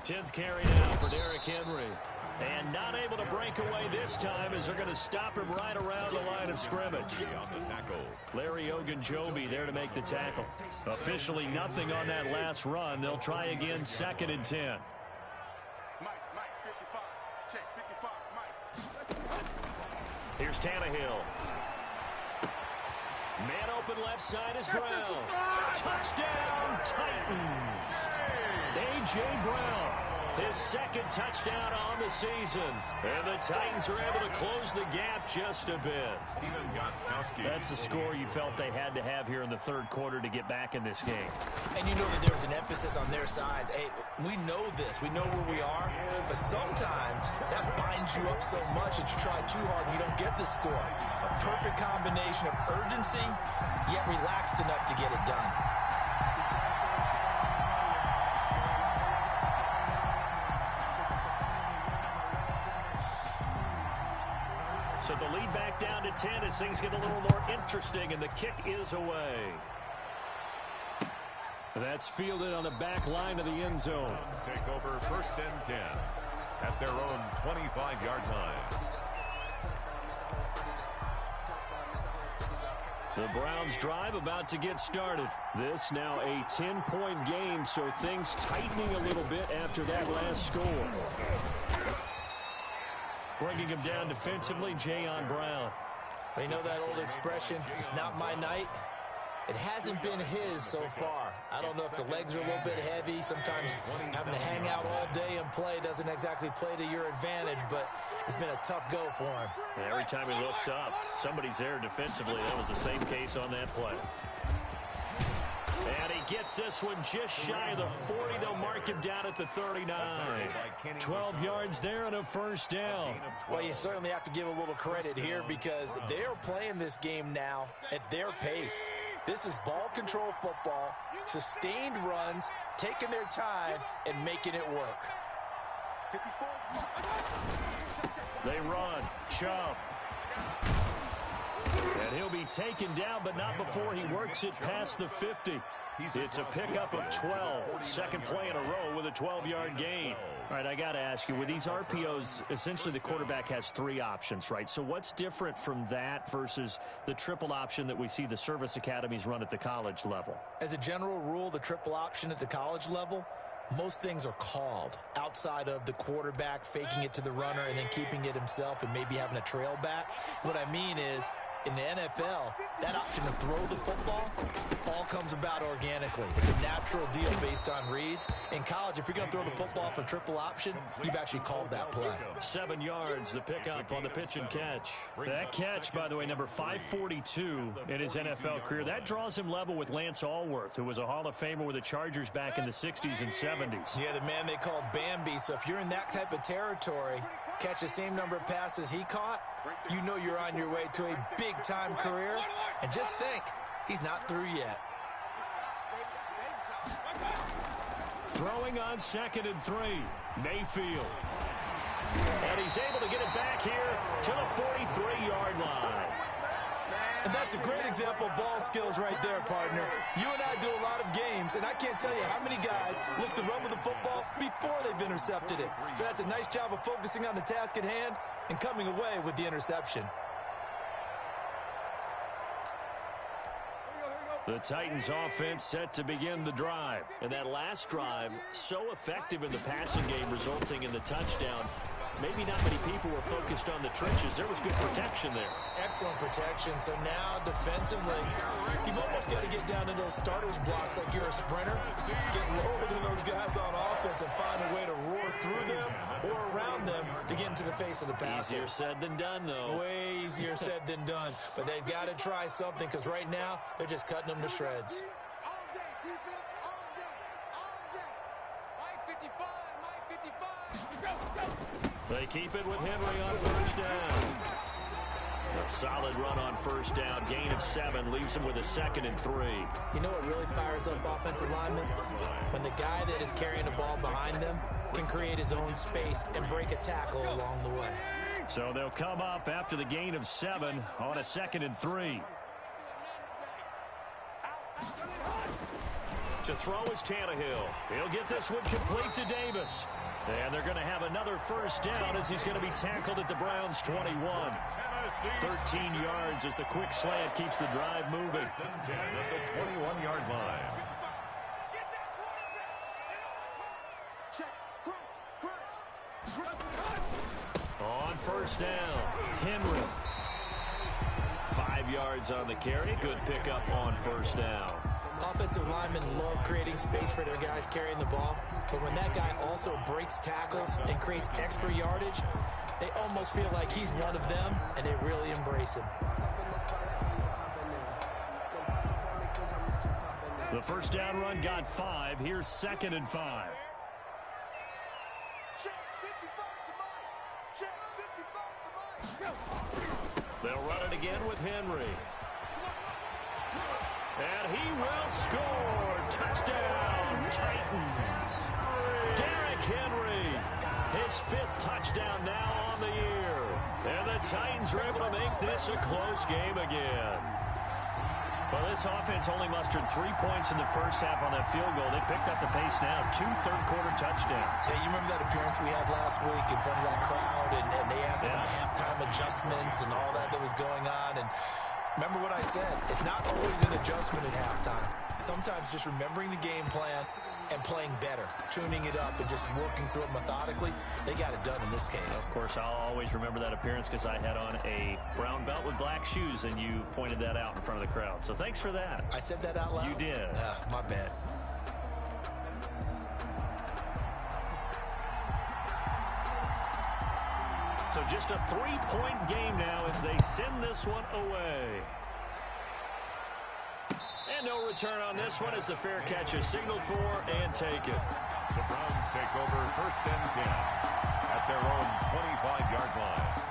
Tenth carry now for Derrick Henry. And not able to break away this time as they're going to stop him right around the line of scrimmage. Larry Ogunjobi there to make the tackle. Officially nothing on that last run. They'll try again 2nd and 10. Here's Tannehill. Man open left side is Brown. Touchdown Titans. A.J. Brown. His 2nd touchdown on the season. And the Titans are able to close the gap just a bit. That's a score you felt they had to have here in the 3rd quarter to get back in this game. And you know that there was an emphasis on their side. Hey, we know this. We know where we are. But sometimes that binds you up so much that you try too hard and you don't get the score. A perfect combination of urgency, yet relaxed enough to get it done. So the lead back down to 10 as things get a little more interesting, and the kick is away. That's fielded on the back line of the end zone. Take over 1st and 10 at their own 25-yard line. The Browns drive about to get started. This now a 10-point game, so things tightening a little bit after that last score. Bringing him down defensively, Jayon Brown. You know that old expression, it's not my night? It hasn't been his so far. I don't know if the legs are a little bit heavy. Sometimes having to hang out all day and play doesn't exactly play to your advantage, but it's been a tough go for him. Every time he looks up, somebody's there defensively. That was the same case on that play. And he gets this one just shy of the 40. They'll mark him down at the 39. 12 yards there and a first down. Well, you certainly have to give a little credit here because they are playing this game now at their pace. This is ball control football, sustained runs, taking their time, and making it work. They run. Chubb. And he'll be taken down, but not before he works it past the 50. It's a pickup of 12. Second play in a row with a 12-yard gain. All right, I got to ask you, with these RPOs, essentially the quarterback has 3 options, right? So what's different from that versus the triple option that we see the service academies run at the college level? As a general rule, the triple option at the college level, most things are called outside of the quarterback faking it to the runner and then keeping it himself and maybe having a trail back. What I mean is, in the NFL, that option to throw the football all comes about organically. It's a natural deal based on reads. In college, if you're going to throw the football for triple option, you've actually called that play. 7 yards, the pickup on the pitch and catch. That catch, by the way, number 542 in his NFL career. That draws him level with Lance Allworth, who was a Hall of Famer with the Chargers back in the 60s and 70s. Yeah, the man they called Bambi. So if you're in that type of territory, catch the same number of passes he caught, you know you're on your way to a big-time career. And just think, he's not through yet. Throwing on 2nd and 3, Mayfield. And he's able to get it back here to the 43-yard line. And that's a great example of ball skills right there, partner. You and I do a lot of games, and I can't tell you how many guys look to run with the football before they've intercepted it. So that's a nice job of focusing on the task at hand and coming away with the interception. The Titans offense set to begin the drive. And that last drive, so effective in the passing game, resulting in the touchdown. Maybe not many people were focused on the trenches. There was good protection there. Excellent protection. So now defensively, you've almost got to get down to those starters blocks like you're a sprinter. Get lower than those guys on offense and find a way to roar through them or around them to get into the face of the passer. Easier said than done, though. Way easier said than done. But they've got to try something because right now they're just cutting them to shreds. They keep it with Henry on first down. A solid run on first down. Gain of 7 leaves him with a 2nd and 3. You know what really fires up offensive linemen? When the guy that is carrying the ball behind them can create his own space and break a tackle along the way. So they'll come up after the gain of 7 on a 2nd and 3. To throw is Tannehill. He'll get this one complete to Davis. And they're going to have another first down as he's going to be tackled at the Browns' 21. 13 yards as the quick slant keeps the drive moving. At the 21-yard line. On first down, Henry. 5 yards on the carry. Good pickup on first down. Offensive linemen love creating space for their guys carrying the ball, but when that guy also breaks tackles and creates extra yardage, they almost feel like he's one of them, and they really embrace him. The first down run got 5. Here's 2nd and 5. They'll run it again with Henry. And he will score. Touchdown, Titans. Derrick Henry, his 5th touchdown now on the year. And the Titans are able to make this a close game again. Well, this offense only mustered 3 points in the first half on that field goal. They picked up the pace now. 2 third-quarter touchdowns. Yeah, you remember that appearance we had last week in front of that crowd, and they asked about halftime adjustments and all that was going on, and remember what I said. It's not always an adjustment at halftime. Sometimes just remembering the game plan and playing better, tuning it up and just working through it methodically. They got it done in this case. Of course, I'll always remember that appearance because I had on a brown belt with black shoes, and you pointed that out in front of the crowd. So thanks for that. I said that out loud? You did. My bad. So just a 3-point game now as they send this one away. And no return on this one as the fair catch is signaled for and taken. The Browns take over 1st and 10 at their own 25-yard line.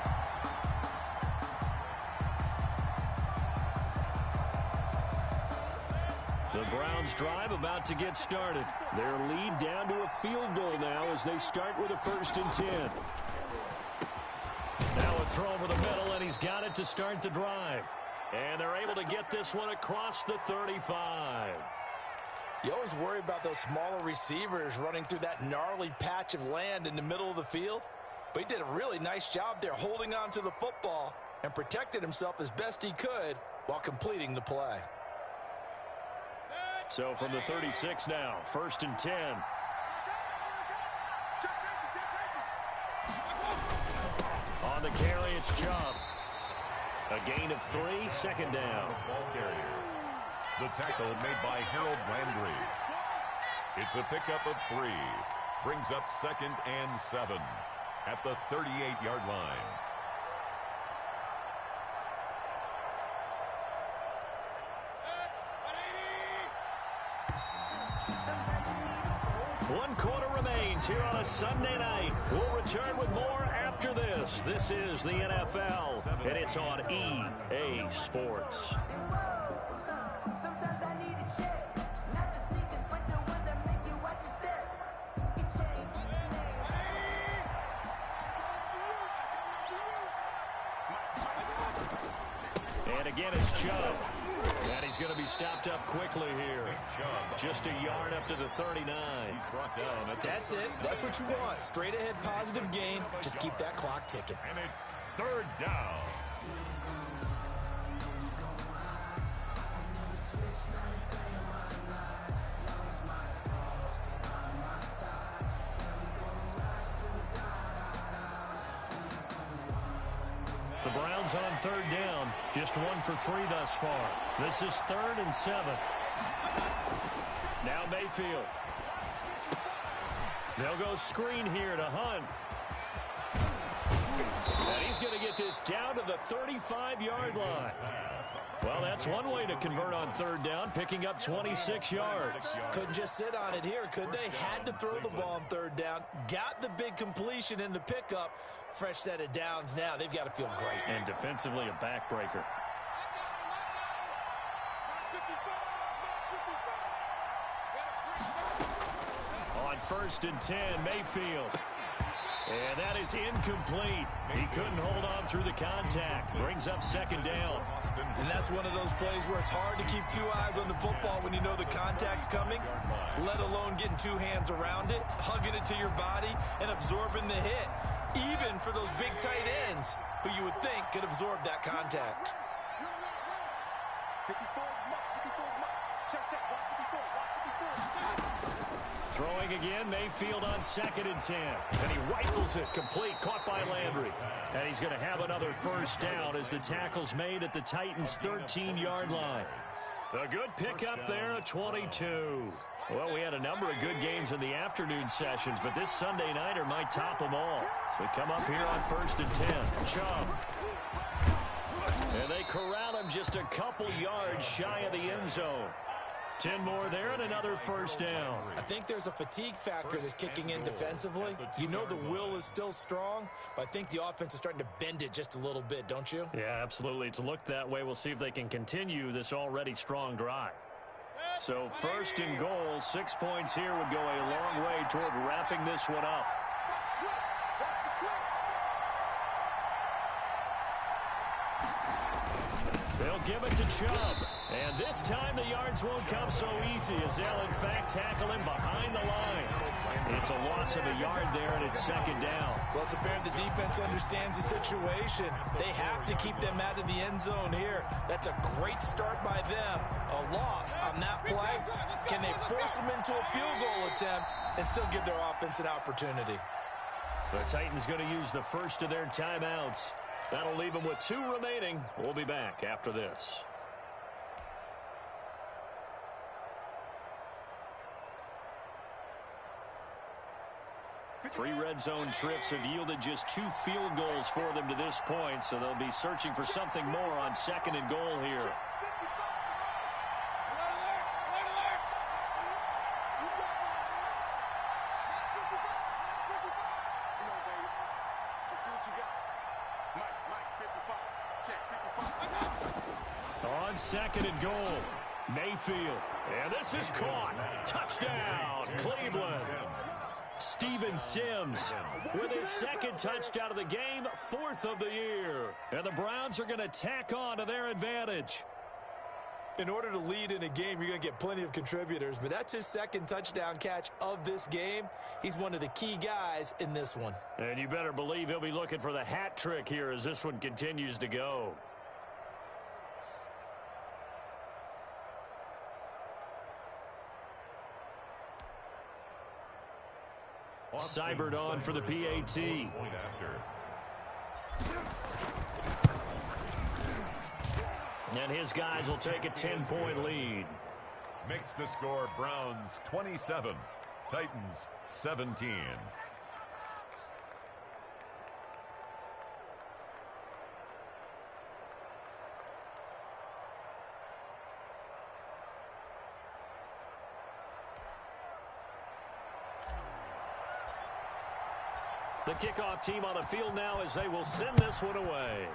The Browns drive about to get started. Their lead down to a field goal now as they start with a 1st and 10. Now a throw over the middle, and he's got it to start the drive. And they're able to get this one across the 35. You always worry about those smaller receivers running through that gnarly patch of land in the middle of the field. But he did a really nice job there holding on to the football and protected himself as best he could while completing the play. So from the 36 now, 1st and 10. On the carry, it's Chubb. A gain of 3, 2nd down. Ball carrier. The tackle made by Harold Landry. It's a pickup of 3. Brings up 2nd and 7 at the 38-yard line. One quarter remains here on a Sunday night. We'll return with more after this. This is the NFL, and it's on EA Sports. And again, it's Chubb. And he's going to be stopped up quickly here. Just a yard up to the 39. He's brought down at That's it. That's what you want. Straight ahead positive gain. Just keep that clock ticking. And it's 3rd down. The Browns on third down. Just 1 for 3 thus far. This is 3rd and 7. Now Mayfield. They'll go screen here to Hunt. And he's going to get this down to the 35-yard line. Well, that's one way to convert on third down, picking up 26 yards. Couldn't just sit on it here, could they? Had to throw the ball on third down. Got the big completion in the pickup. Fresh set of downs now. They've got to feel great. And defensively, a backbreaker. On 1st and 10, Mayfield. And that is incomplete. He couldn't hold on through the contact. Brings up 2nd down. And that's one of those plays where it's hard to keep 2 eyes on the football when you know the contact's coming, let alone getting 2 hands around it, hugging it to your body, and absorbing the hit. Even for those big tight ends who you would think could absorb that contact. Throwing again, Mayfield on 2nd and 10. And he rifles it complete, caught by Landry. And he's going to have another 1st down as the tackle's made at the Titans' 13-yard line. A good pickup there at 22. Well, we had a number of good games in the afternoon sessions, but this Sunday nighter might top them all. So we come up here on 1st and 10. Chubb. And they corral him just a couple yards shy of the end zone. 10 more there and another 1st down. I think there's a fatigue factor that's kicking in defensively. You know the will is still strong, but I think the offense is starting to bend it just a little bit, don't you? Yeah, absolutely. It's looked that way. We'll see if they can continue this already strong drive. So 1st and goal, 6 points here would go a long way toward wrapping this one up. They'll give it to Chubb. And this time the yards won't come so easy as they'll in fact tackle him behind the line. It's a loss of a yard there and it's 2nd down. Well, it's apparent the defense understands the situation. They have to keep them out of the end zone here. That's a great start by them. A loss on that play. Can they force them into a field goal attempt and still give their offense an opportunity? The Titans going to use the first of their timeouts. That'll leave them with 2 remaining. We'll be back after this. 3 red zone trips have yielded just 2 field goals for them to this point, so they'll be searching for something more on 2nd and goal here. On 2nd and goal, Mayfield. And this is caught. Touchdown, Cleveland. Steven Sims with his 2nd touchdown of the game, 4th of the year. And the Browns are going to tack on to their advantage. In order to lead in a game, you're going to get plenty of contributors, but that's his 2nd touchdown catch of this game. He's one of the key guys in this one. And you better believe he'll be looking for the hat trick here as this one continues to go. Seibert on for the PAT. And his guys will take a 10-point lead. Makes the score Browns 27, Titans 17. The kickoff team on the field now as they will send this one away.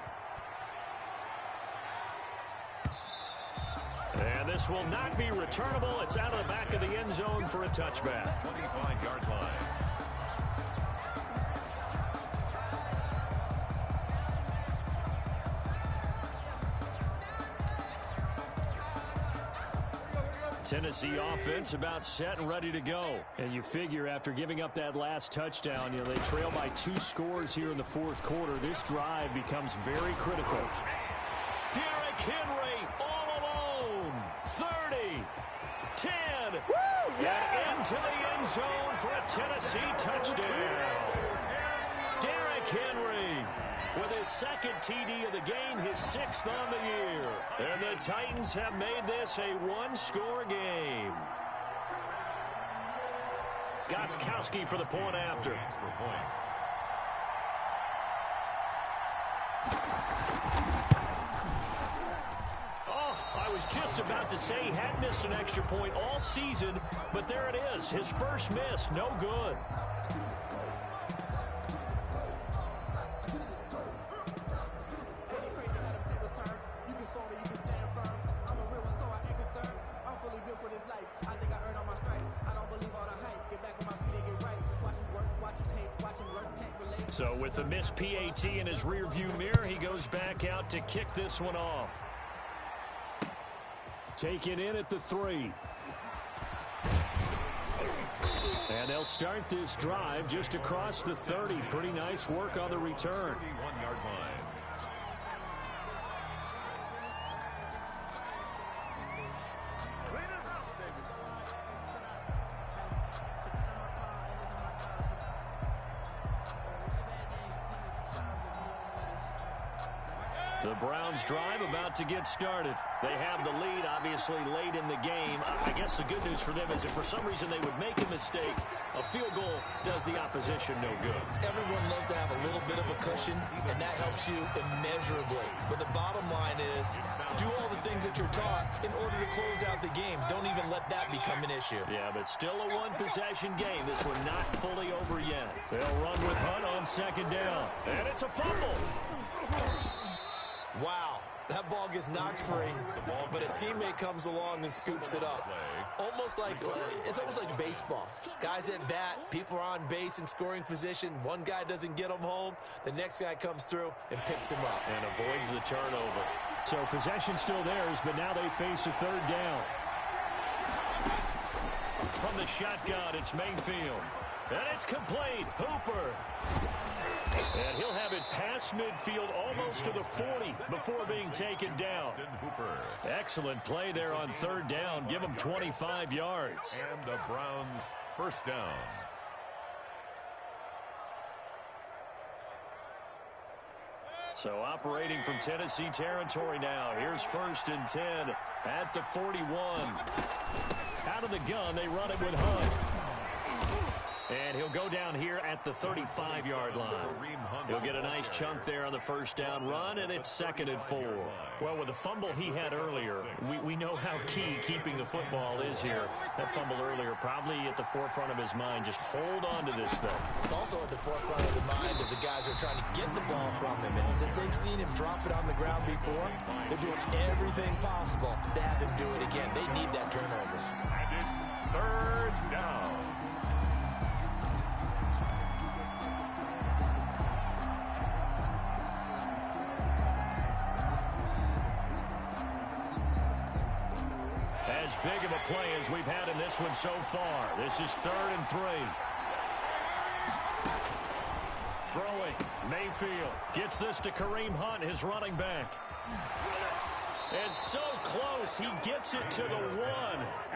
And this will not be returnable. It's out of the back of the end zone for a touchback. 25-yard line. Tennessee offense about set and ready to go. And you figure after giving up that last touchdown, they trail by 2 scores here in the 4th quarter. This drive becomes very critical. Derrick Henry all alone. 30, 10, and into the end zone for a Tennessee touchdown. Derrick Henry with his second TD of the game, his 6th on the year. And the Titans have made this a one-score game. Gostkowski for the point after. Oh, I was just about to say he had missed an extra point all season, but there it is. His first miss, no good. So with the missed PAT in his rearview mirror, he goes back out to kick this one off. Taken in at the 3. And they'll start this drive just across the 30. Pretty nice work on the return. 31-yard line. The Browns drive about to get started. They have the lead, obviously, late in the game. I guess the good news for them is if for some reason they would make a mistake, a field goal does the opposition no good. Everyone loves to have a little bit of a cushion, and that helps you immeasurably. But the bottom line is, do all the things that you're taught in order to close out the game. Don't even let that become an issue. Yeah, but still a one-possession game. This one not fully over yet. They'll run with Hunt on 2nd down. And it's a fumble. Wow, that ball gets knocked free, but a teammate comes along and scoops it up. It's almost like baseball. Guys at bat, people are on base in scoring position. One guy doesn't get them home. The next guy comes through and picks him up. And avoids the turnover. So possession still theirs, but now they face a 3rd down. From the shotgun, it's Mayfield. And it's complete. Hooper. And he'll have it past midfield almost to the 40 before being taken down. Excellent play there on 3rd down. Give him 25 yards. And the Browns 1st down. So operating from Tennessee territory now. Here's 1st and 10 at the 41. Out of the gun, they run it with Hunt. And he'll go down here at the 35-yard line. He'll get a nice chunk there on the 1st down run, and it's 2nd and 4. Well, with the fumble he had earlier, we know how key keeping the football is here. That fumble earlier probably at the forefront of his mind. Just hold on to this thing. It's also at the forefront of the mind of the guys who are trying to get the ball from him. And since they've seen him drop it on the ground before, they're doing everything possible to have him do it again. They need that turnover. And it's 3rd down. As big of a play as we've had in this one so far. This is 3rd and 3. Throwing. Mayfield gets this to Kareem Hunt, his running back. And so close, he gets it to the 1.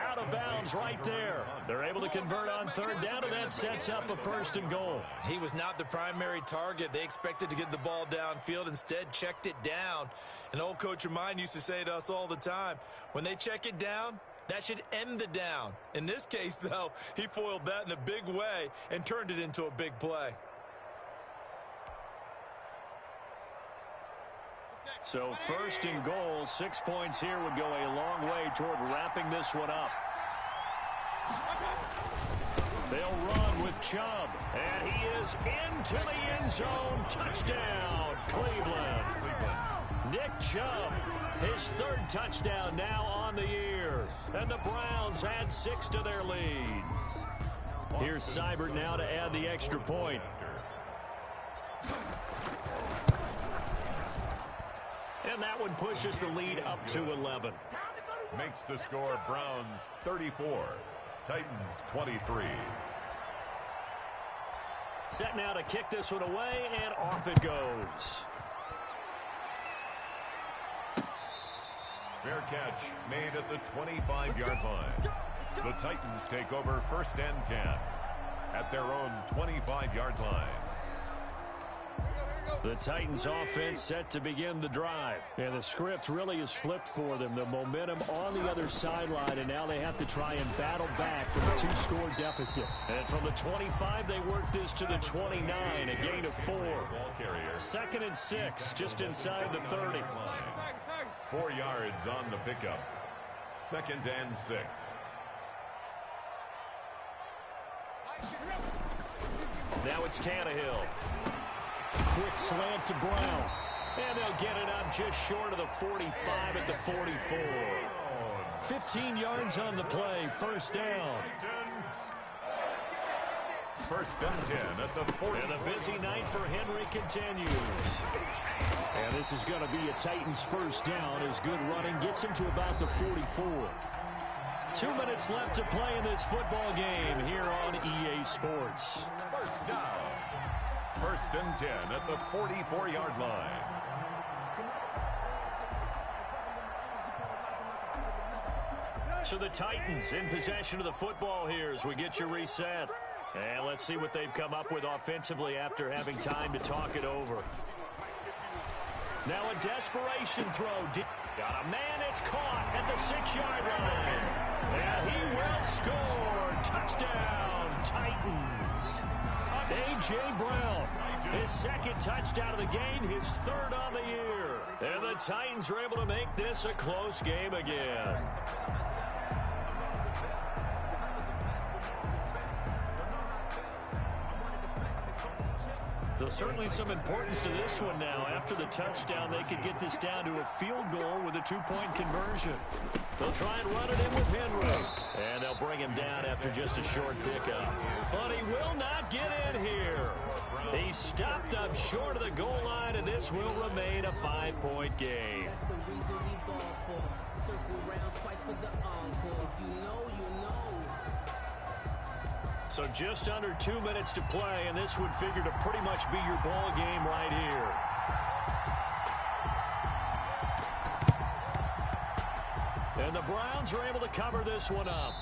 Out of bounds right there. They're able to convert on 3rd down, and that sets up a 1st and goal. He was not the primary target. They expected to get the ball downfield, instead checked it down. An old coach of mine used to say to us all the time, when they check it down, that should end the down. In this case, though, he foiled that in a big way and turned it into a big play. So 1st and goal, 6 points here would go a long way toward wrapping this one up. They'll run with Chubb, and he is into the end zone. Touchdown, Cleveland. Nick Chubb, his 3rd touchdown now on the year. And the Browns add 6 to their lead. Here's Seibert now to add the extra point. And that one pushes the lead up to 11. Makes the score Browns 34, Titans 23. Set now to kick this one away, and off it goes. Fair catch made at the 25-yard line. The Titans take over 1st and 10 at their own 25-yard line. The Titans offense set to begin the drive. And the script really is flipped for them. The momentum on the other sideline, and now they have to try and battle back from a 2-score deficit. And from the 25, they work this to the 29, a gain of 4. 2nd and 6, just inside the 30. 4 yards on the pickup. 2nd and 6. Now it's Tannehill. Quick slant to Brown. And they'll get it up just short of the 45 at the 44. 15 yards on the play. First down. 1st and 10 at the 40. And a busy night for Henry continues. And this is going to be a Titans first down as good running gets him to about the 44. 2 minutes left to play in this football game here on EA Sports. First down. 1st and 10 at the 44-yard line. So the Titans in possession of the football here as we get you reset. And let's see what they've come up with offensively after having time to talk it over. Now a desperation throw. Got a man, it's caught at the 6-yard line. And he will score. Touchdown, Titans. A.J. Brown, his 2nd touchdown of the game, his 3rd on the year. And the Titans are able to make this a close game again. So certainly some importance to this one now. After the touchdown, they could get this down to a field goal with a 2-point conversion. They'll try and run it in with Henry. And they'll bring him down after just a short pickup. But he will not get in here. He stopped up short of the goal line, and this will remain a 5-point game. That's the reason we ball for. Circle round twice for the encore. If you know, you know. So just under 2 minutes to play, and this would figure to pretty much be your ball game right here. And the Browns are able to cover this one up.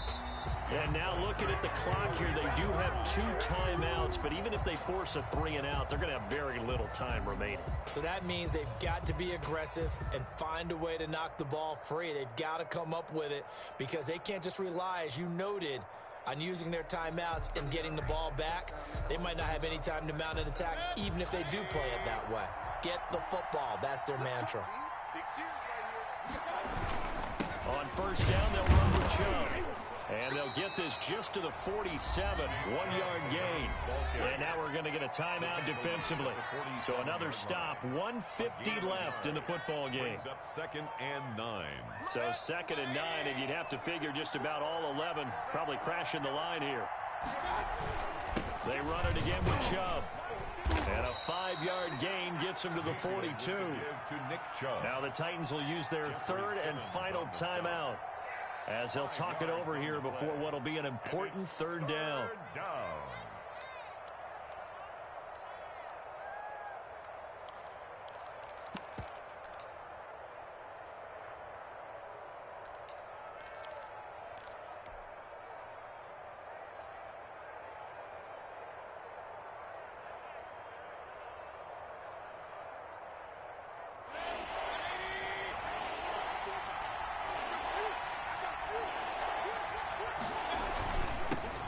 And now looking at the clock here, they do have 2 timeouts, but even if they force a 3-and-out, they're going to have very little time remaining. So that means they've got to be aggressive and find a way to knock the ball free. They've got to come up with it because they can't just rely, as you noted, on using their timeouts and getting the ball back. They might not have any time to mount an attack, even if they do play it that way. Get the football. That's their mantra. On first down, they'll run with Chubb. And they'll get this just to the 47, 1-yard gain. And now we're going to get a timeout defensively. So another stop, 1:50 left in the football game. 2nd and 9. So 2nd and 9, and you'd have to figure just about all 11 probably crashing the line here. They run it again with Chubb. And a 5-yard gain gets them to the 42. Now the Titans will use their 3rd and final timeout as they'll talk it over here before what will be an important 3rd down.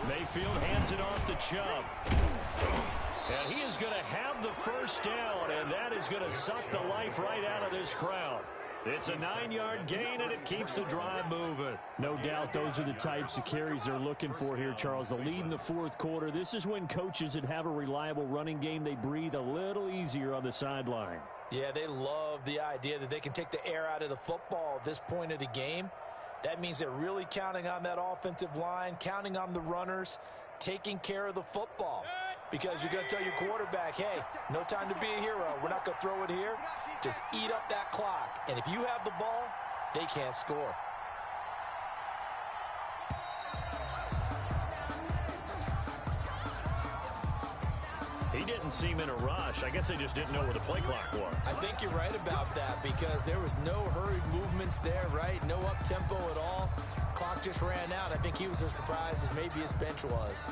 Mayfield hands it off to Chubb. And he is going to have the first down, and that is going to suck the life right out of this crowd. It's a 9-yard gain, and it keeps the drive moving. No doubt those are the types of carries they're looking for here, Charles. The lead in the 4th quarter. This is when coaches that have a reliable running game, they breathe a little easier on the sideline. Yeah, they love the idea that they can take the air out of the football at this point of the game. That means they're really counting on that offensive line, counting on the runners, taking care of the football. Because you're going to tell your quarterback, hey, no time to be a hero. We're not going to throw it here. Just eat up that clock. And if you have the ball, they can't score. He didn't seem in a rush. I guess they just didn't know where the play clock was. I think you're right about that because there was no hurried movements there, right? No up-tempo at all. Clock just ran out. I think he was as surprised as maybe his bench was.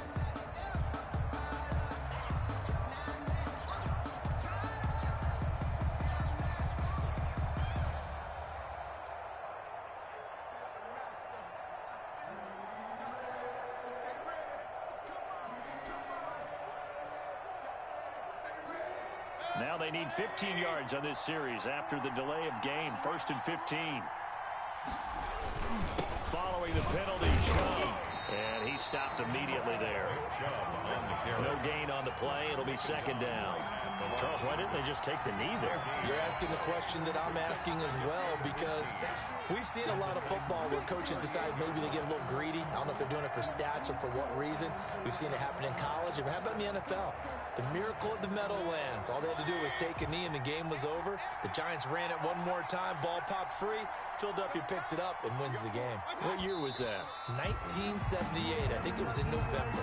Now they need 15 yards on this series after the delay of game. 1st and 15. Following the penalty, Chubb. And he stopped immediately there. No gain on the play. It'll be 2nd down. Charles, why didn't they just take the knee there? You're asking the question that I'm asking as well, because we've seen a lot of football where coaches decide maybe they get a little greedy. I don't know if they're doing it for stats or for what reason. We've seen it happen in college. And how about in the NFL? The miracle of the Meadowlands. All they had to do was take a knee and the game was over. The Giants ran it one more time. Ball popped free. Philadelphia picks it up and wins the game. What year was that? 1978. I think it was in November.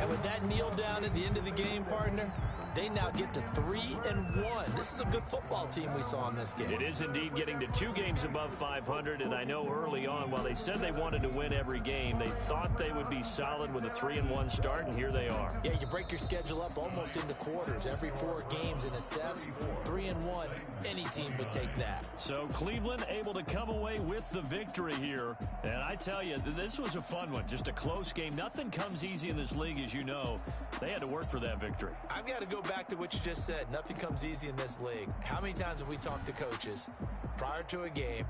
And with that kneel down at the end of the game, partner, they now get to 3-1. This is a good football team we saw in this game. It is indeed getting to 2 games above 500, and I know early on, while they said they wanted to win every game, they thought they would be solid with a 3-1 start, and here they are. Yeah, you break your schedule up almost into quarters. Every 4 games and assess 3-1. Any team would take that. So Cleveland able to come away with the victory here, and I tell you, this was a fun one. Just a close game. Nothing comes easy in this league, as you know. They had to work for that victory. I've got to go back to what you just said. Nothing comes easy in this league. How many times have we talked to coaches prior to a game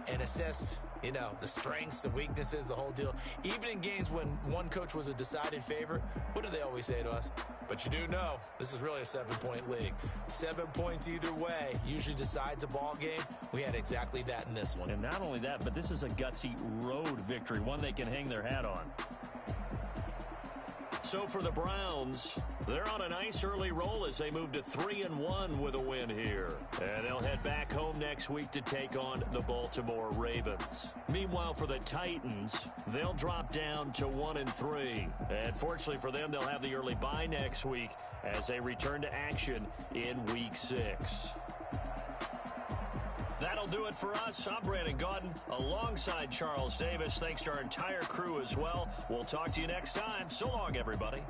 and assessed, the strengths, the weaknesses, the whole deal? Even in games when one coach was a decided favorite, what do they always say to us? But you do know, this is really a 7-point league. 7 points either way usually decides a ball game. We had exactly that in this one. And not only that, but this is a gutsy road victory, one they can hang their hat on. So for the Browns, they're on a nice early roll as they move to 3-1 with a win here. And they'll head back home next week to take on the Baltimore Ravens. Meanwhile, for the Titans, they'll drop down to 1-3. And fortunately for them, they'll have the early bye next week as they return to action in Week 6. That'll do it for us. I'm Brandon Gaudin alongside Charles Davis. Thanks to our entire crew as well. We'll talk to you next time. So long, everybody.